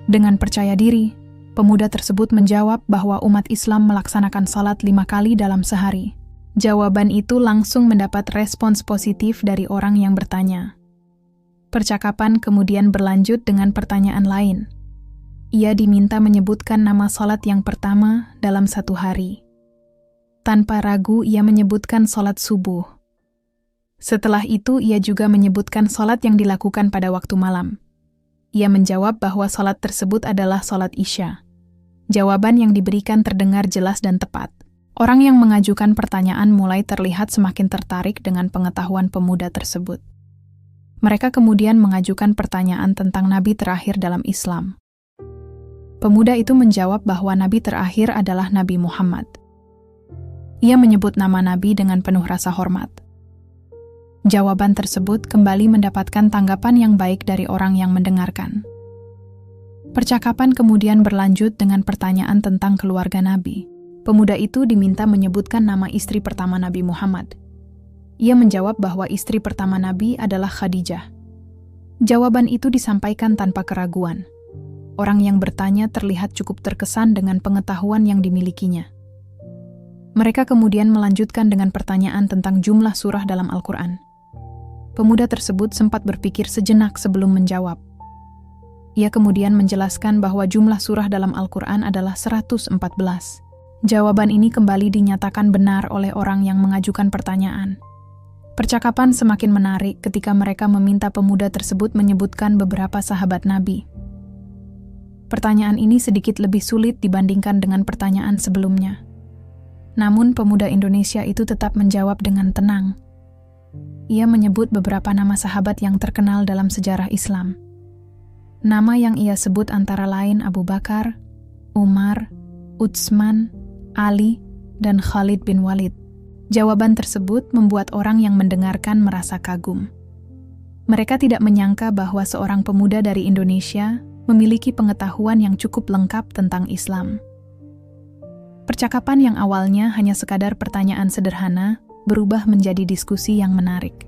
Dengan percaya diri, pemuda tersebut menjawab bahwa umat Islam melaksanakan salat 5 kali dalam sehari. Jawaban itu langsung mendapat respons positif dari orang yang bertanya. Percakapan kemudian berlanjut dengan pertanyaan lain. Ia diminta menyebutkan nama salat yang pertama dalam satu hari. Tanpa ragu, ia menyebutkan salat subuh. Setelah itu, ia juga menyebutkan salat yang dilakukan pada waktu malam. Ia menjawab bahwa salat tersebut adalah salat Isya. Jawaban yang diberikan terdengar jelas dan tepat. Orang yang mengajukan pertanyaan mulai terlihat semakin tertarik dengan pengetahuan pemuda tersebut. Mereka kemudian mengajukan pertanyaan tentang Nabi terakhir dalam Islam. Pemuda itu menjawab bahwa Nabi terakhir adalah Nabi Muhammad. Ia menyebut nama Nabi dengan penuh rasa hormat. Jawaban tersebut kembali mendapatkan tanggapan yang baik dari orang yang mendengarkan. Percakapan kemudian berlanjut dengan pertanyaan tentang keluarga Nabi. Pemuda itu diminta menyebutkan nama istri pertama Nabi Muhammad. Ia menjawab bahwa istri pertama Nabi adalah Khadijah. Jawaban itu disampaikan tanpa keraguan. Orang yang bertanya terlihat cukup terkesan dengan pengetahuan yang dimilikinya. Mereka kemudian melanjutkan dengan pertanyaan tentang jumlah surah dalam Al-Quran. Pemuda tersebut sempat berpikir sejenak sebelum menjawab. Ia kemudian menjelaskan bahwa jumlah surah dalam Al-Quran adalah 114. Jawaban ini kembali dinyatakan benar oleh orang yang mengajukan pertanyaan. Percakapan semakin menarik ketika mereka meminta pemuda tersebut menyebutkan beberapa sahabat Nabi. Pertanyaan ini sedikit lebih sulit dibandingkan dengan pertanyaan sebelumnya. Namun pemuda Indonesia itu tetap menjawab dengan tenang. Ia menyebut beberapa nama sahabat yang terkenal dalam sejarah Islam. Nama yang ia sebut antara lain Abu Bakar, Umar, Utsman, Ali, dan Khalid bin Walid. Jawaban tersebut membuat orang yang mendengarkan merasa kagum. Mereka tidak menyangka bahwa seorang pemuda dari Indonesia memiliki pengetahuan yang cukup lengkap tentang Islam. Percakapan yang awalnya hanya sekadar pertanyaan sederhana berubah menjadi diskusi yang menarik.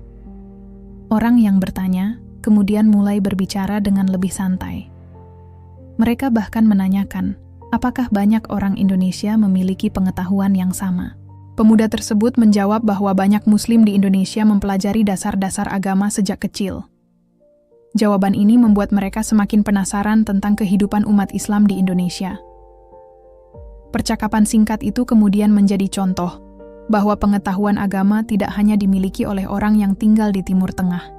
Orang yang bertanya kemudian mulai berbicara dengan lebih santai. Mereka bahkan menanyakan, apakah banyak orang Indonesia memiliki pengetahuan yang sama? Pemuda tersebut menjawab bahwa banyak Muslim di Indonesia mempelajari dasar-dasar agama sejak kecil. Jawaban ini membuat mereka semakin penasaran tentang kehidupan umat Islam di Indonesia. Percakapan singkat itu kemudian menjadi contoh bahwa pengetahuan agama tidak hanya dimiliki oleh orang yang tinggal di Timur Tengah.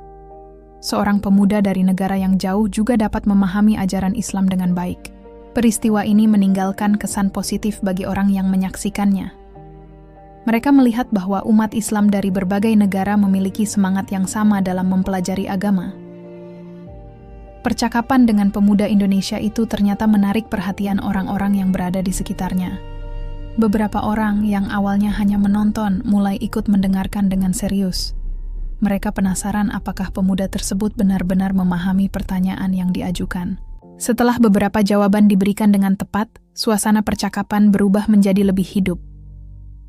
Seorang pemuda dari negara yang jauh juga dapat memahami ajaran Islam dengan baik. Peristiwa ini meninggalkan kesan positif bagi orang yang menyaksikannya. Mereka melihat bahwa umat Islam dari berbagai negara memiliki semangat yang sama dalam mempelajari agama. Percakapan dengan pemuda Indonesia itu ternyata menarik perhatian orang-orang yang berada di sekitarnya. Beberapa orang yang awalnya hanya menonton mulai ikut mendengarkan dengan serius. Mereka penasaran apakah pemuda tersebut benar-benar memahami pertanyaan yang diajukan. Setelah beberapa jawaban diberikan dengan tepat, suasana percakapan berubah menjadi lebih hidup.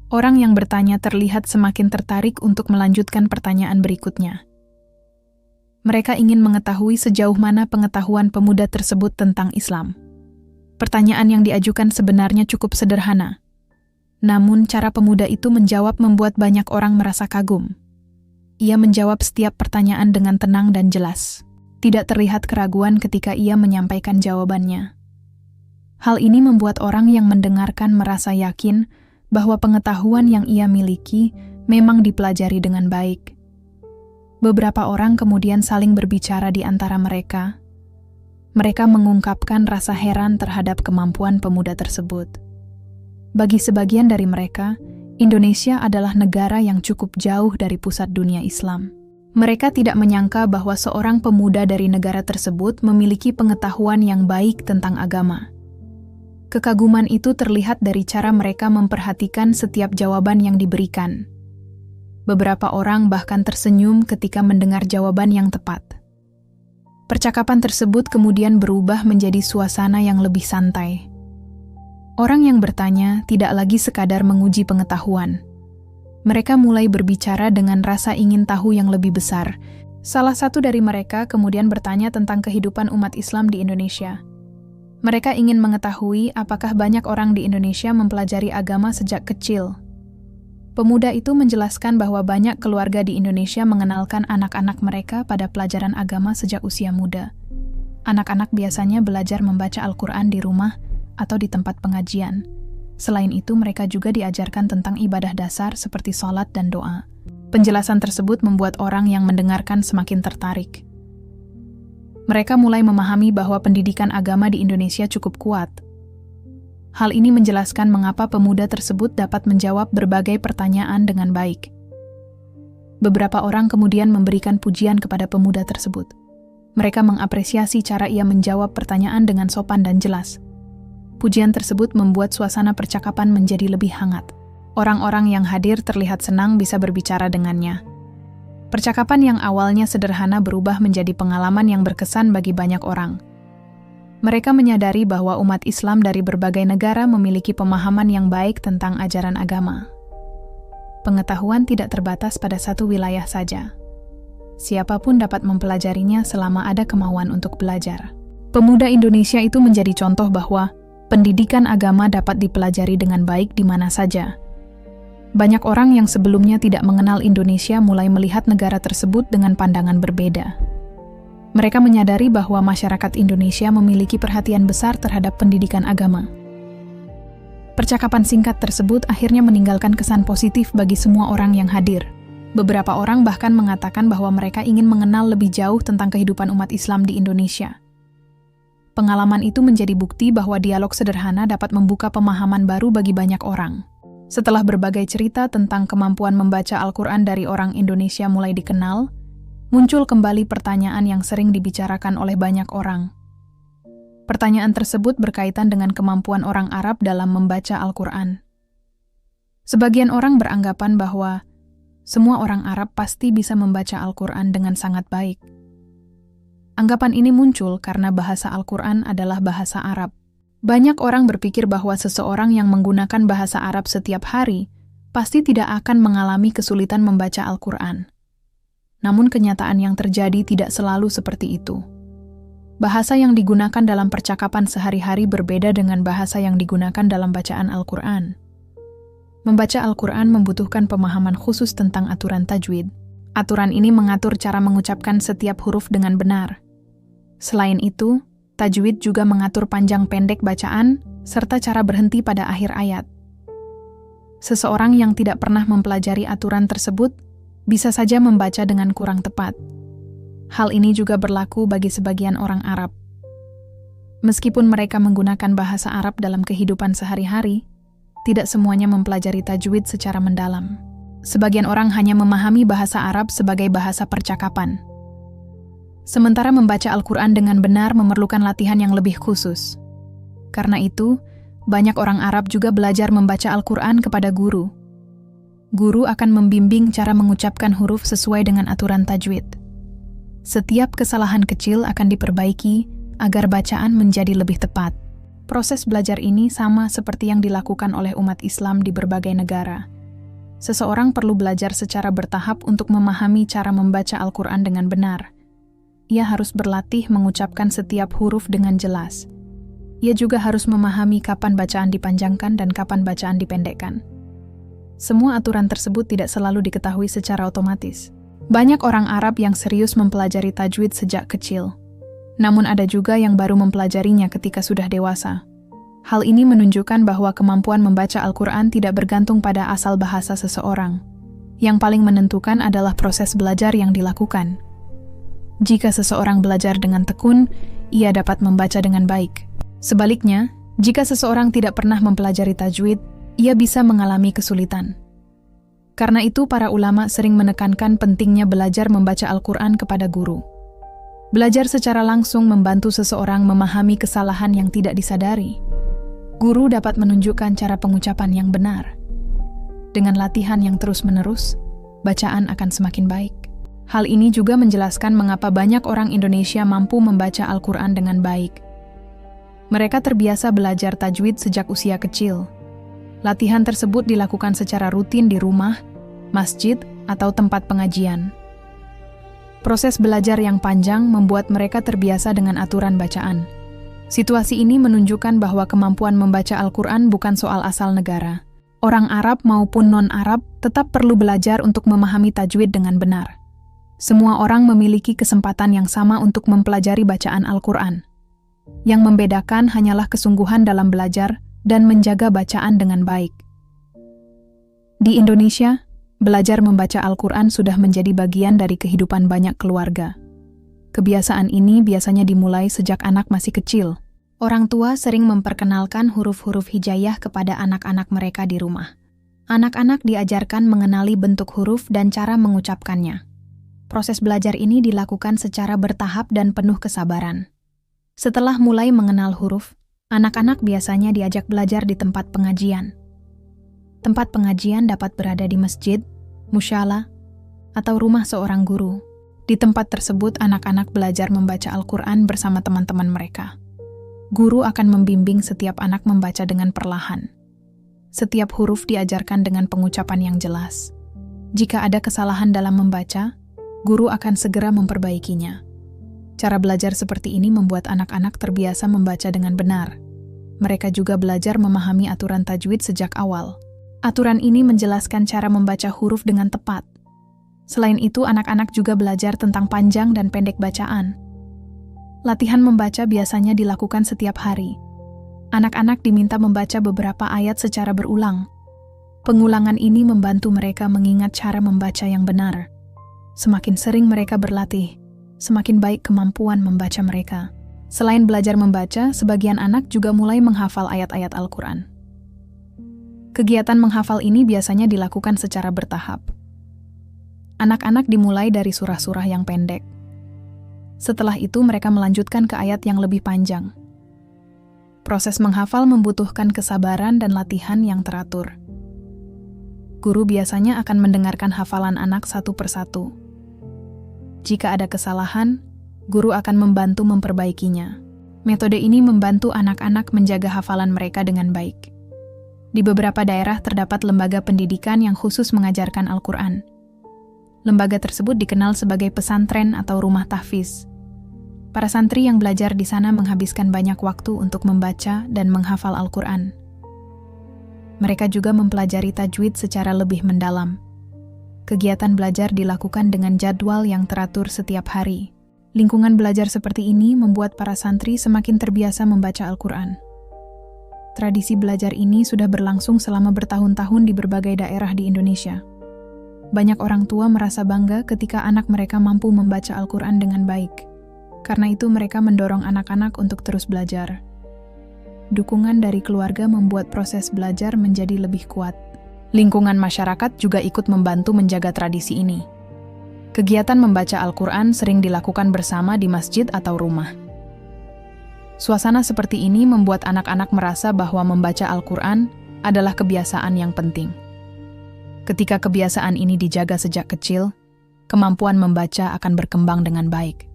Orang yang bertanya terlihat semakin tertarik untuk melanjutkan pertanyaan berikutnya. Mereka ingin mengetahui sejauh mana pengetahuan pemuda tersebut tentang Islam. Pertanyaan yang diajukan sebenarnya cukup sederhana. Namun cara pemuda itu menjawab membuat banyak orang merasa kagum. Ia menjawab setiap pertanyaan dengan tenang dan jelas. Tidak terlihat keraguan ketika ia menyampaikan jawabannya. Hal ini membuat orang yang mendengarkan merasa yakin bahwa pengetahuan yang ia miliki memang dipelajari dengan baik. Beberapa orang kemudian saling berbicara di antara mereka. Mereka mengungkapkan rasa heran terhadap kemampuan pemuda tersebut. Bagi sebagian dari mereka, Indonesia adalah negara yang cukup jauh dari pusat dunia Islam. Mereka tidak menyangka bahwa seorang pemuda dari negara tersebut memiliki pengetahuan yang baik tentang agama. Kekaguman itu terlihat dari cara mereka memperhatikan setiap jawaban yang diberikan. Beberapa orang bahkan tersenyum ketika mendengar jawaban yang tepat. Percakapan tersebut kemudian berubah menjadi suasana yang lebih santai. Orang yang bertanya tidak lagi sekadar menguji pengetahuan. Mereka mulai berbicara dengan rasa ingin tahu yang lebih besar. Salah satu dari mereka kemudian bertanya tentang kehidupan umat Islam di Indonesia. Mereka ingin mengetahui apakah banyak orang di Indonesia mempelajari agama sejak kecil. Pemuda itu menjelaskan bahwa banyak keluarga di Indonesia mengenalkan anak-anak mereka pada pelajaran agama sejak usia muda. Anak-anak biasanya belajar membaca Al-Quran di rumah atau di tempat pengajian. Selain itu, mereka juga diajarkan tentang ibadah dasar seperti sholat dan doa. Penjelasan tersebut membuat orang yang mendengarkan semakin tertarik. Mereka mulai memahami bahwa pendidikan agama di Indonesia cukup kuat. Hal ini menjelaskan mengapa pemuda tersebut dapat menjawab berbagai pertanyaan dengan baik. Beberapa orang kemudian memberikan pujian kepada pemuda tersebut. Mereka mengapresiasi cara ia menjawab pertanyaan dengan sopan dan jelas. Pujian tersebut membuat suasana percakapan menjadi lebih hangat. Orang-orang yang hadir terlihat senang bisa berbicara dengannya. Percakapan yang awalnya sederhana berubah menjadi pengalaman yang berkesan bagi banyak orang. Mereka menyadari bahwa umat Islam dari berbagai negara memiliki pemahaman yang baik tentang ajaran agama. Pengetahuan tidak terbatas pada satu wilayah saja. Siapapun dapat mempelajarinya selama ada kemauan untuk belajar. Pemuda Indonesia itu menjadi contoh bahwa pendidikan agama dapat dipelajari dengan baik di mana saja. Banyak orang yang sebelumnya tidak mengenal Indonesia mulai melihat negara tersebut dengan pandangan berbeda. Mereka menyadari bahwa masyarakat Indonesia memiliki perhatian besar terhadap pendidikan agama. Percakapan singkat tersebut akhirnya meninggalkan kesan positif bagi semua orang yang hadir. Beberapa orang bahkan mengatakan bahwa mereka ingin mengenal lebih jauh tentang kehidupan umat Islam di Indonesia. Pengalaman itu menjadi bukti bahwa dialog sederhana dapat membuka pemahaman baru bagi banyak orang. Setelah berbagai cerita tentang kemampuan membaca Al-Quran dari orang Indonesia mulai dikenal, muncul kembali pertanyaan yang sering dibicarakan oleh banyak orang. Pertanyaan tersebut berkaitan dengan kemampuan orang Arab dalam membaca Al-Quran. Sebagian orang beranggapan bahwa semua orang Arab pasti bisa membaca Al-Quran dengan sangat baik. Anggapan ini muncul karena bahasa Al-Quran adalah bahasa Arab. Banyak orang berpikir bahwa seseorang yang menggunakan bahasa Arab setiap hari pasti tidak akan mengalami kesulitan membaca Al-Quran. Namun kenyataan yang terjadi tidak selalu seperti itu. Bahasa yang digunakan dalam percakapan sehari-hari berbeda dengan bahasa yang digunakan dalam bacaan Al-Quran. Membaca Al-Quran membutuhkan pemahaman khusus tentang aturan tajwid. Aturan ini mengatur cara mengucapkan setiap huruf dengan benar. Selain itu, tajwid juga mengatur panjang pendek bacaan, serta cara berhenti pada akhir ayat. Seseorang yang tidak pernah mempelajari aturan tersebut bisa saja membaca dengan kurang tepat. Hal ini juga berlaku bagi sebagian orang Arab. Meskipun mereka menggunakan bahasa Arab dalam kehidupan sehari-hari, tidak semuanya mempelajari tajwid secara mendalam. Sebagian orang hanya memahami bahasa Arab sebagai bahasa percakapan. Sementara membaca Al-Quran dengan benar memerlukan latihan yang lebih khusus. Karena itu, banyak orang Arab juga belajar membaca Al-Quran kepada guru. Guru akan membimbing cara mengucapkan huruf sesuai dengan aturan tajwid. Setiap kesalahan kecil akan diperbaiki agar bacaan menjadi lebih tepat. Proses belajar ini sama seperti yang dilakukan oleh umat Islam di berbagai negara. Seseorang perlu belajar secara bertahap untuk memahami cara membaca Al-Quran dengan benar. Ia harus berlatih mengucapkan setiap huruf dengan jelas. Ia juga harus memahami kapan bacaan dipanjangkan dan kapan bacaan dipendekkan. Semua aturan tersebut tidak selalu diketahui secara otomatis. Banyak orang Arab yang serius mempelajari tajwid sejak kecil. Namun ada juga yang baru mempelajarinya ketika sudah dewasa. Hal ini menunjukkan bahwa kemampuan membaca Al-Quran tidak bergantung pada asal bahasa seseorang. Yang paling menentukan adalah proses belajar yang dilakukan. Jika seseorang belajar dengan tekun, ia dapat membaca dengan baik. Sebaliknya, jika seseorang tidak pernah mempelajari tajwid, ia bisa mengalami kesulitan. Karena itu, para ulama sering menekankan pentingnya belajar membaca Al-Quran kepada guru. Belajar secara langsung membantu seseorang memahami kesalahan yang tidak disadari. Guru dapat menunjukkan cara pengucapan yang benar. Dengan latihan yang terus-menerus, bacaan akan semakin baik. Hal ini juga menjelaskan mengapa banyak orang Indonesia mampu membaca Al-Quran dengan baik. Mereka terbiasa belajar tajwid sejak usia kecil. Latihan tersebut dilakukan secara rutin di rumah, masjid, atau tempat pengajian. Proses belajar yang panjang membuat mereka terbiasa dengan aturan bacaan. Situasi ini menunjukkan bahwa kemampuan membaca Al-Quran bukan soal asal negara. Orang Arab maupun non-Arab tetap perlu belajar untuk memahami tajwid dengan benar. Semua orang memiliki kesempatan yang sama untuk mempelajari bacaan Al-Quran. Yang membedakan hanyalah kesungguhan dalam belajar dan menjaga bacaan dengan baik. Di Indonesia, belajar membaca Al-Quran sudah menjadi bagian dari kehidupan banyak keluarga. Kebiasaan ini biasanya dimulai sejak anak masih kecil. Orang tua sering memperkenalkan huruf-huruf hijaiyah kepada anak-anak mereka di rumah. Anak-anak diajarkan mengenali bentuk huruf dan cara mengucapkannya. Proses belajar ini dilakukan secara bertahap dan penuh kesabaran. Setelah mulai mengenal huruf, anak-anak biasanya diajak belajar di tempat pengajian. Tempat pengajian dapat berada di masjid, musyalah, atau rumah seorang guru. Di tempat tersebut, anak-anak belajar membaca Al-Quran bersama teman-teman mereka. Guru akan membimbing setiap anak membaca dengan perlahan. Setiap huruf diajarkan dengan pengucapan yang jelas. Jika ada kesalahan dalam membaca, guru akan segera memperbaikinya. Cara belajar seperti ini membuat anak-anak terbiasa membaca dengan benar. Mereka juga belajar memahami aturan tajwid sejak awal. Aturan ini menjelaskan cara membaca huruf dengan tepat. Selain itu, anak-anak juga belajar tentang panjang dan pendek bacaan. Latihan membaca biasanya dilakukan setiap hari. Anak-anak diminta membaca beberapa ayat secara berulang. Pengulangan ini membantu mereka mengingat cara membaca yang benar. Semakin sering mereka berlatih, semakin baik kemampuan membaca mereka. Selain belajar membaca, sebagian anak juga mulai menghafal ayat-ayat Al-Quran. Kegiatan menghafal ini biasanya dilakukan secara bertahap. Anak-anak dimulai dari surah-surah yang pendek. Setelah itu mereka melanjutkan ke ayat yang lebih panjang. Proses menghafal membutuhkan kesabaran dan latihan yang teratur. Guru biasanya akan mendengarkan hafalan anak satu persatu. Jika ada kesalahan, guru akan membantu memperbaikinya. Metode ini membantu anak-anak menjaga hafalan mereka dengan baik. Di beberapa daerah terdapat lembaga pendidikan yang khusus mengajarkan Al-Quran. Lembaga tersebut dikenal sebagai pesantren atau rumah tahfiz. Para santri yang belajar di sana menghabiskan banyak waktu untuk membaca dan menghafal Al-Quran. Mereka juga mempelajari tajwid secara lebih mendalam. Kegiatan belajar dilakukan dengan jadwal yang teratur setiap hari. Lingkungan belajar seperti ini membuat para santri semakin terbiasa membaca Al-Quran. Tradisi belajar ini sudah berlangsung selama bertahun-tahun di berbagai daerah di Indonesia. Banyak orang tua merasa bangga ketika anak mereka mampu membaca Al-Quran dengan baik. Karena itu mereka mendorong anak-anak untuk terus belajar. Dukungan dari keluarga membuat proses belajar menjadi lebih kuat. Lingkungan masyarakat juga ikut membantu menjaga tradisi ini. Kegiatan membaca Al-Quran sering dilakukan bersama di masjid atau rumah. Suasana seperti ini membuat anak-anak merasa bahwa membaca Al-Quran adalah kebiasaan yang penting. Ketika kebiasaan ini dijaga sejak kecil, kemampuan membaca akan berkembang dengan baik.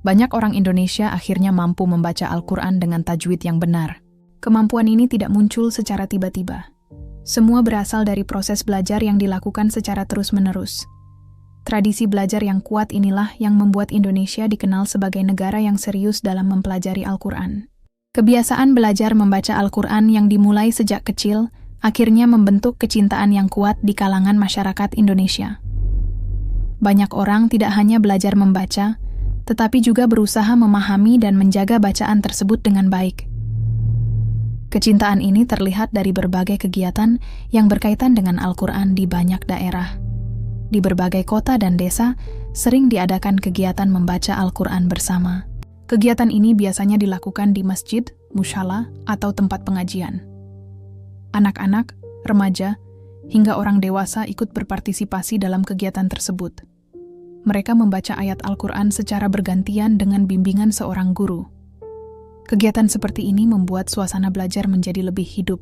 Banyak orang Indonesia akhirnya mampu membaca Al-Quran dengan tajwid yang benar. Kemampuan ini tidak muncul secara tiba-tiba. Semua berasal dari proses belajar yang dilakukan secara terus-menerus. Tradisi belajar yang kuat inilah yang membuat Indonesia dikenal sebagai negara yang serius dalam mempelajari Al-Quran. Kebiasaan belajar membaca Al-Quran yang dimulai sejak kecil akhirnya membentuk kecintaan yang kuat di kalangan masyarakat Indonesia. Banyak orang tidak hanya belajar membaca, tetapi juga berusaha memahami dan menjaga bacaan tersebut dengan baik. Kecintaan ini terlihat dari berbagai kegiatan yang berkaitan dengan Al-Quran di banyak daerah. Di berbagai kota dan desa, sering diadakan kegiatan membaca Al-Quran bersama. Kegiatan ini biasanya dilakukan di masjid, mushala, atau tempat pengajian. Anak-anak, remaja, hingga orang dewasa ikut berpartisipasi dalam kegiatan tersebut. Mereka membaca ayat Al-Quran secara bergantian dengan bimbingan seorang guru. Kegiatan seperti ini membuat suasana belajar menjadi lebih hidup.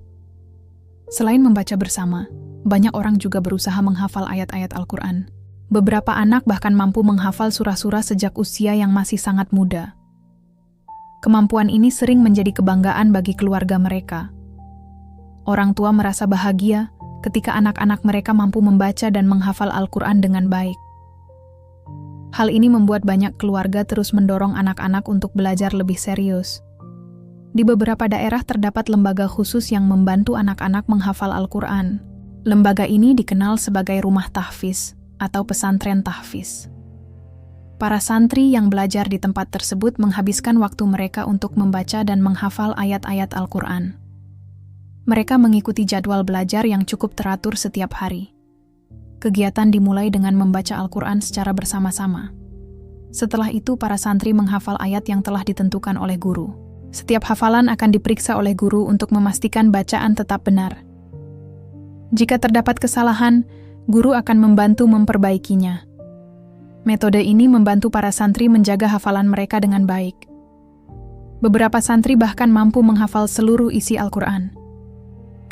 Selain membaca bersama, banyak orang juga berusaha menghafal ayat-ayat Al-Quran. Beberapa anak bahkan mampu menghafal surah-surah sejak usia yang masih sangat muda. Kemampuan ini sering menjadi kebanggaan bagi keluarga mereka. Orang tua merasa bahagia ketika anak-anak mereka mampu membaca dan menghafal Al-Quran dengan baik. Hal ini membuat banyak keluarga terus mendorong anak-anak untuk belajar lebih serius. Di beberapa daerah terdapat lembaga khusus yang membantu anak-anak menghafal Al-Quran. Lembaga ini dikenal sebagai rumah tahfiz atau pesantren tahfiz. Para santri yang belajar di tempat tersebut menghabiskan waktu mereka untuk membaca dan menghafal ayat-ayat Al-Quran. Mereka mengikuti jadwal belajar yang cukup teratur setiap hari. Kegiatan dimulai dengan membaca Al-Quran secara bersama-sama. Setelah itu, para santri menghafal ayat yang telah ditentukan oleh guru. Setiap hafalan akan diperiksa oleh guru untuk memastikan bacaan tetap benar. Jika terdapat kesalahan, guru akan membantu memperbaikinya. Metode ini membantu para santri menjaga hafalan mereka dengan baik. Beberapa santri bahkan mampu menghafal seluruh isi Al-Quran.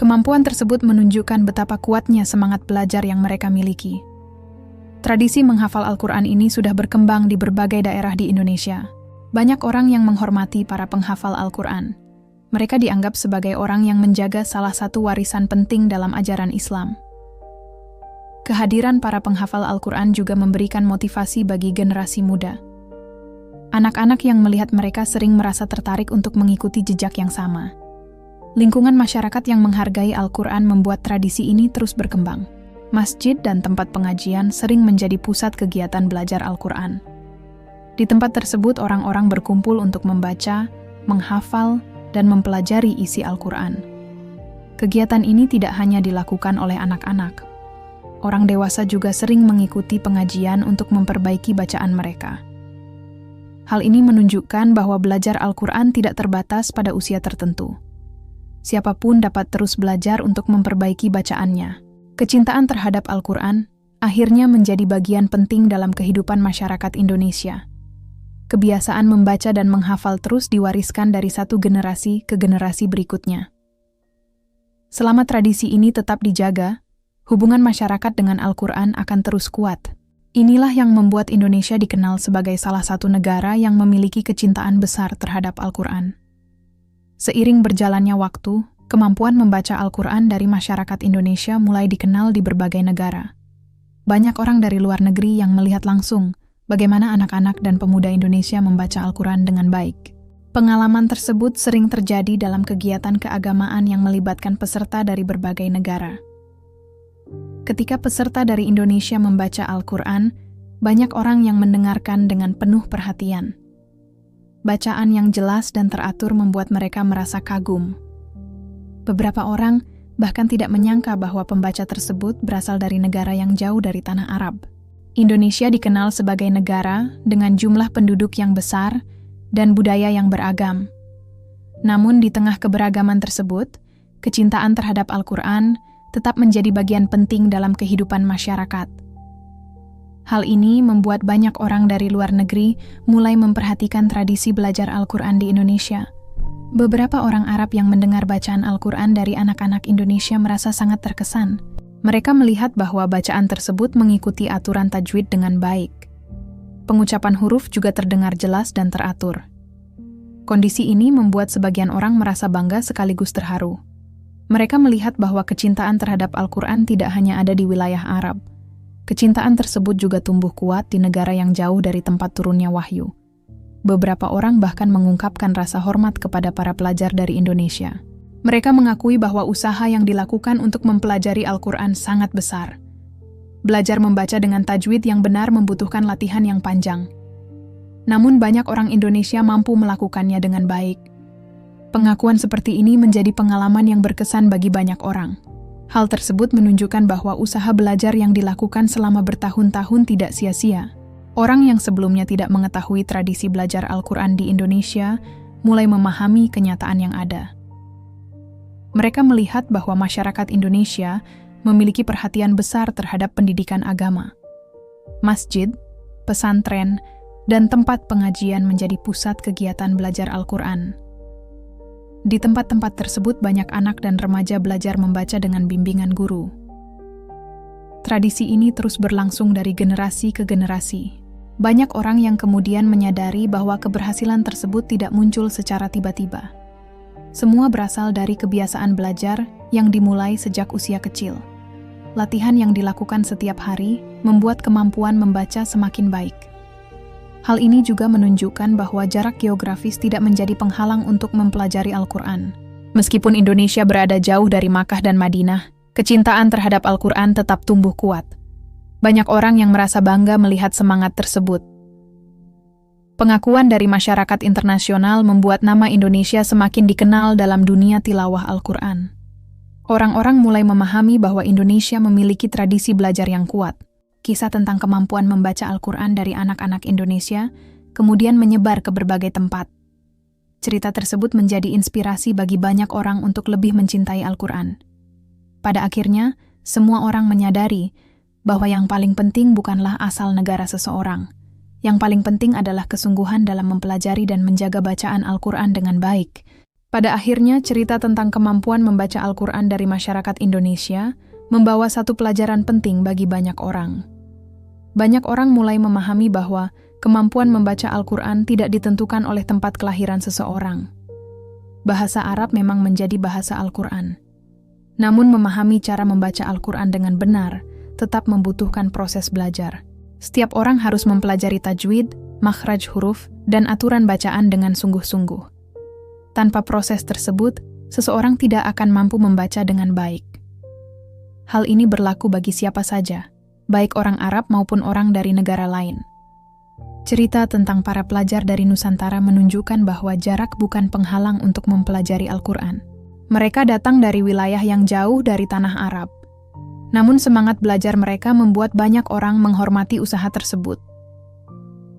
Kemampuan tersebut menunjukkan betapa kuatnya semangat belajar yang mereka miliki. Tradisi menghafal Al-Quran ini sudah berkembang di berbagai daerah di Indonesia. Banyak orang yang menghormati para penghafal Al-Quran. Mereka dianggap sebagai orang yang menjaga salah satu warisan penting dalam ajaran Islam. Kehadiran para penghafal Al-Quran juga memberikan motivasi bagi generasi muda. Anak-anak yang melihat mereka sering merasa tertarik untuk mengikuti jejak yang sama. Lingkungan masyarakat yang menghargai Al-Quran membuat tradisi ini terus berkembang. Masjid dan tempat pengajian sering menjadi pusat kegiatan belajar Al-Quran. Di tempat tersebut, orang-orang berkumpul untuk membaca, menghafal, dan mempelajari isi Al-Quran. Kegiatan ini tidak hanya dilakukan oleh anak-anak. Orang dewasa juga sering mengikuti pengajian untuk memperbaiki bacaan mereka. Hal ini menunjukkan bahwa belajar Al-Quran tidak terbatas pada usia tertentu. Siapapun dapat terus belajar untuk memperbaiki bacaannya. Kecintaan terhadap Al-Quran akhirnya menjadi bagian penting dalam kehidupan masyarakat Indonesia. Kebiasaan membaca dan menghafal terus diwariskan dari satu generasi ke generasi berikutnya. Selama tradisi ini tetap dijaga, hubungan masyarakat dengan Al-Quran akan terus kuat. Inilah yang membuat Indonesia dikenal sebagai salah satu negara yang memiliki kecintaan besar terhadap Al-Quran. Seiring berjalannya waktu, kemampuan membaca Al-Quran dari masyarakat Indonesia mulai dikenal di berbagai negara. Banyak orang dari luar negeri yang melihat langsung bagaimana anak-anak dan pemuda Indonesia membaca Al-Quran dengan baik. Pengalaman tersebut sering terjadi dalam kegiatan keagamaan yang melibatkan peserta dari berbagai negara. Ketika peserta dari Indonesia membaca Al-Quran, banyak orang yang mendengarkan dengan penuh perhatian. Bacaan yang jelas dan teratur membuat mereka merasa kagum. Beberapa orang bahkan tidak menyangka bahwa pembaca tersebut berasal dari negara yang jauh dari tanah Arab. Indonesia dikenal sebagai negara dengan jumlah penduduk yang besar dan budaya yang beragam. Namun di tengah keberagaman tersebut, kecintaan terhadap Al-Quran tetap menjadi bagian penting dalam kehidupan masyarakat. Hal ini membuat banyak orang dari luar negeri mulai memperhatikan tradisi belajar Al-Quran di Indonesia. Beberapa orang Arab yang mendengar bacaan Al-Quran dari anak-anak Indonesia merasa sangat terkesan. Mereka melihat bahwa bacaan tersebut mengikuti aturan tajwid dengan baik. Pengucapan huruf juga terdengar jelas dan teratur. Kondisi ini membuat sebagian orang merasa bangga sekaligus terharu. Mereka melihat bahwa kecintaan terhadap Al-Quran tidak hanya ada di wilayah Arab. Kecintaan tersebut juga tumbuh kuat di negara yang jauh dari tempat turunnya wahyu. Beberapa orang bahkan mengungkapkan rasa hormat kepada para pelajar dari Indonesia. Mereka mengakui bahwa usaha yang dilakukan untuk mempelajari Al-Quran sangat besar. Belajar membaca dengan tajwid yang benar membutuhkan latihan yang panjang. Namun banyak orang Indonesia mampu melakukannya dengan baik. Pengakuan seperti ini menjadi pengalaman yang berkesan bagi banyak orang. Hal tersebut menunjukkan bahwa usaha belajar yang dilakukan selama bertahun-tahun tidak sia-sia. Orang yang sebelumnya tidak mengetahui tradisi belajar Al-Quran di Indonesia mulai memahami kenyataan yang ada. Mereka melihat bahwa masyarakat Indonesia memiliki perhatian besar terhadap pendidikan agama. Masjid, pesantren, dan tempat pengajian menjadi pusat kegiatan belajar Al-Quran. Di tempat-tempat tersebut banyak anak dan remaja belajar membaca dengan bimbingan guru. Tradisi ini terus berlangsung dari generasi ke generasi. Banyak orang yang kemudian menyadari bahwa keberhasilan tersebut tidak muncul secara tiba-tiba. Semua berasal dari kebiasaan belajar yang dimulai sejak usia kecil. Latihan yang dilakukan setiap hari membuat kemampuan membaca semakin baik. Hal ini juga menunjukkan bahwa jarak geografis tidak menjadi penghalang untuk mempelajari Al-Quran. Meskipun Indonesia berada jauh dari Makkah dan Madinah, kecintaan terhadap Al-Quran tetap tumbuh kuat. Banyak orang yang merasa bangga melihat semangat tersebut. Pengakuan dari masyarakat internasional membuat nama Indonesia semakin dikenal dalam dunia tilawah Al-Quran. Orang-orang mulai memahami bahwa Indonesia memiliki tradisi belajar yang kuat. Kisah tentang kemampuan membaca Al-Quran dari anak-anak Indonesia kemudian menyebar ke berbagai tempat. Cerita tersebut menjadi inspirasi bagi banyak orang untuk lebih mencintai Al-Quran. Pada akhirnya, semua orang menyadari bahwa yang paling penting bukanlah asal negara seseorang. Yang paling penting adalah kesungguhan dalam mempelajari dan menjaga bacaan Al-Quran dengan baik. Pada akhirnya, cerita tentang kemampuan membaca Al-Quran dari masyarakat Indonesia membawa satu pelajaran penting bagi banyak orang. Banyak orang mulai memahami bahwa kemampuan membaca Al-Quran tidak ditentukan oleh tempat kelahiran seseorang. Bahasa Arab memang menjadi bahasa Al-Quran. Namun memahami cara membaca Al-Quran dengan benar tetap membutuhkan proses belajar. Setiap orang harus mempelajari tajwid, makhraj huruf, dan aturan bacaan dengan sungguh-sungguh. Tanpa proses tersebut, seseorang tidak akan mampu membaca dengan baik. Hal ini berlaku bagi siapa saja, baik orang Arab maupun orang dari negara lain. Cerita tentang para pelajar dari Nusantara menunjukkan bahwa jarak bukan penghalang untuk mempelajari Al-Quran. Mereka datang dari wilayah yang jauh dari tanah Arab. Namun semangat belajar mereka membuat banyak orang menghormati usaha tersebut.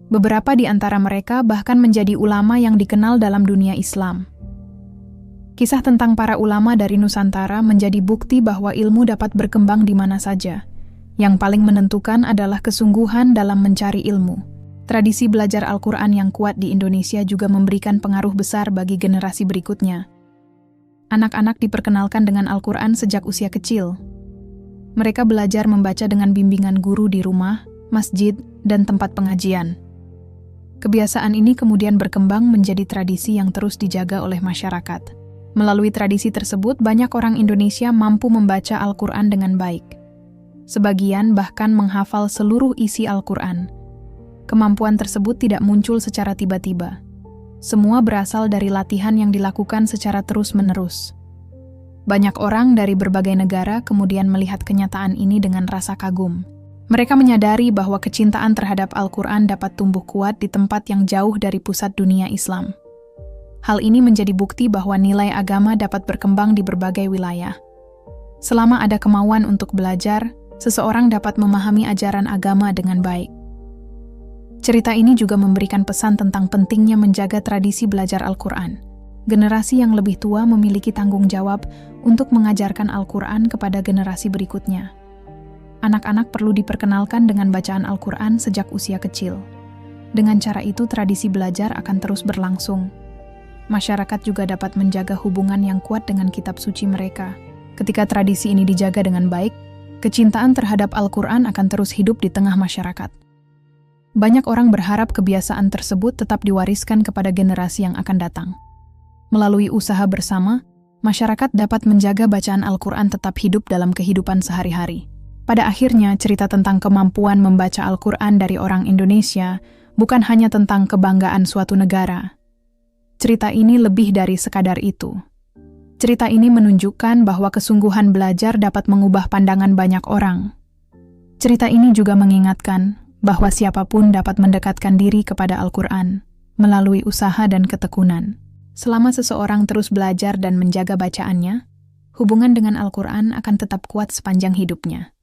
Beberapa di antara mereka bahkan menjadi ulama yang dikenal dalam dunia Islam. Kisah tentang para ulama dari Nusantara menjadi bukti bahwa ilmu dapat berkembang di mana saja. Yang paling menentukan adalah kesungguhan dalam mencari ilmu. Tradisi belajar Al-Quran yang kuat di Indonesia juga memberikan pengaruh besar bagi generasi berikutnya. Anak-anak diperkenalkan dengan Al-Quran sejak usia kecil. Mereka belajar membaca dengan bimbingan guru di rumah masjid, dan tempat pengajian. Kebiasaan ini kemudian berkembang menjadi tradisi yang terus dijaga oleh masyarakat. Melalui tradisi tersebut, banyak orang Indonesia mampu membaca Al-Quran dengan baik. Sebagian bahkan menghafal seluruh isi Al-Quran. Kemampuan tersebut tidak muncul secara tiba-tiba. Semua berasal dari latihan yang dilakukan secara terus-menerus. Banyak orang dari berbagai negara kemudian melihat kenyataan ini dengan rasa kagum. Mereka menyadari bahwa kecintaan terhadap Al-Quran dapat tumbuh kuat di tempat yang jauh dari pusat dunia Islam. Hal ini menjadi bukti bahwa nilai agama dapat berkembang di berbagai wilayah. Selama ada kemauan untuk belajar, seseorang dapat memahami ajaran agama dengan baik. Cerita ini juga memberikan pesan tentang pentingnya menjaga tradisi belajar Al-Quran. Generasi yang lebih tua memiliki tanggung jawab untuk mengajarkan Al-Quran kepada generasi berikutnya. Anak-anak perlu diperkenalkan dengan bacaan Al-Quran sejak usia kecil. Dengan cara itu, tradisi belajar akan terus berlangsung. Masyarakat juga dapat menjaga hubungan yang kuat dengan kitab suci mereka. Ketika tradisi ini dijaga dengan baik, kecintaan terhadap Al-Quran akan terus hidup di tengah masyarakat. Banyak orang berharap kebiasaan tersebut tetap diwariskan kepada generasi yang akan datang. Melalui usaha bersama, masyarakat dapat menjaga bacaan Al-Quran tetap hidup dalam kehidupan sehari-hari. Pada akhirnya, cerita tentang kemampuan membaca Al-Quran dari orang Indonesia bukan hanya tentang kebanggaan suatu negara. Cerita ini lebih dari sekadar itu. Cerita ini menunjukkan bahwa kesungguhan belajar dapat mengubah pandangan banyak orang. Cerita ini juga mengingatkan bahwa siapapun dapat mendekatkan diri kepada Al-Quran melalui usaha dan ketekunan. Selama seseorang terus belajar dan menjaga bacaannya, hubungan dengan Al-Quran akan tetap kuat sepanjang hidupnya.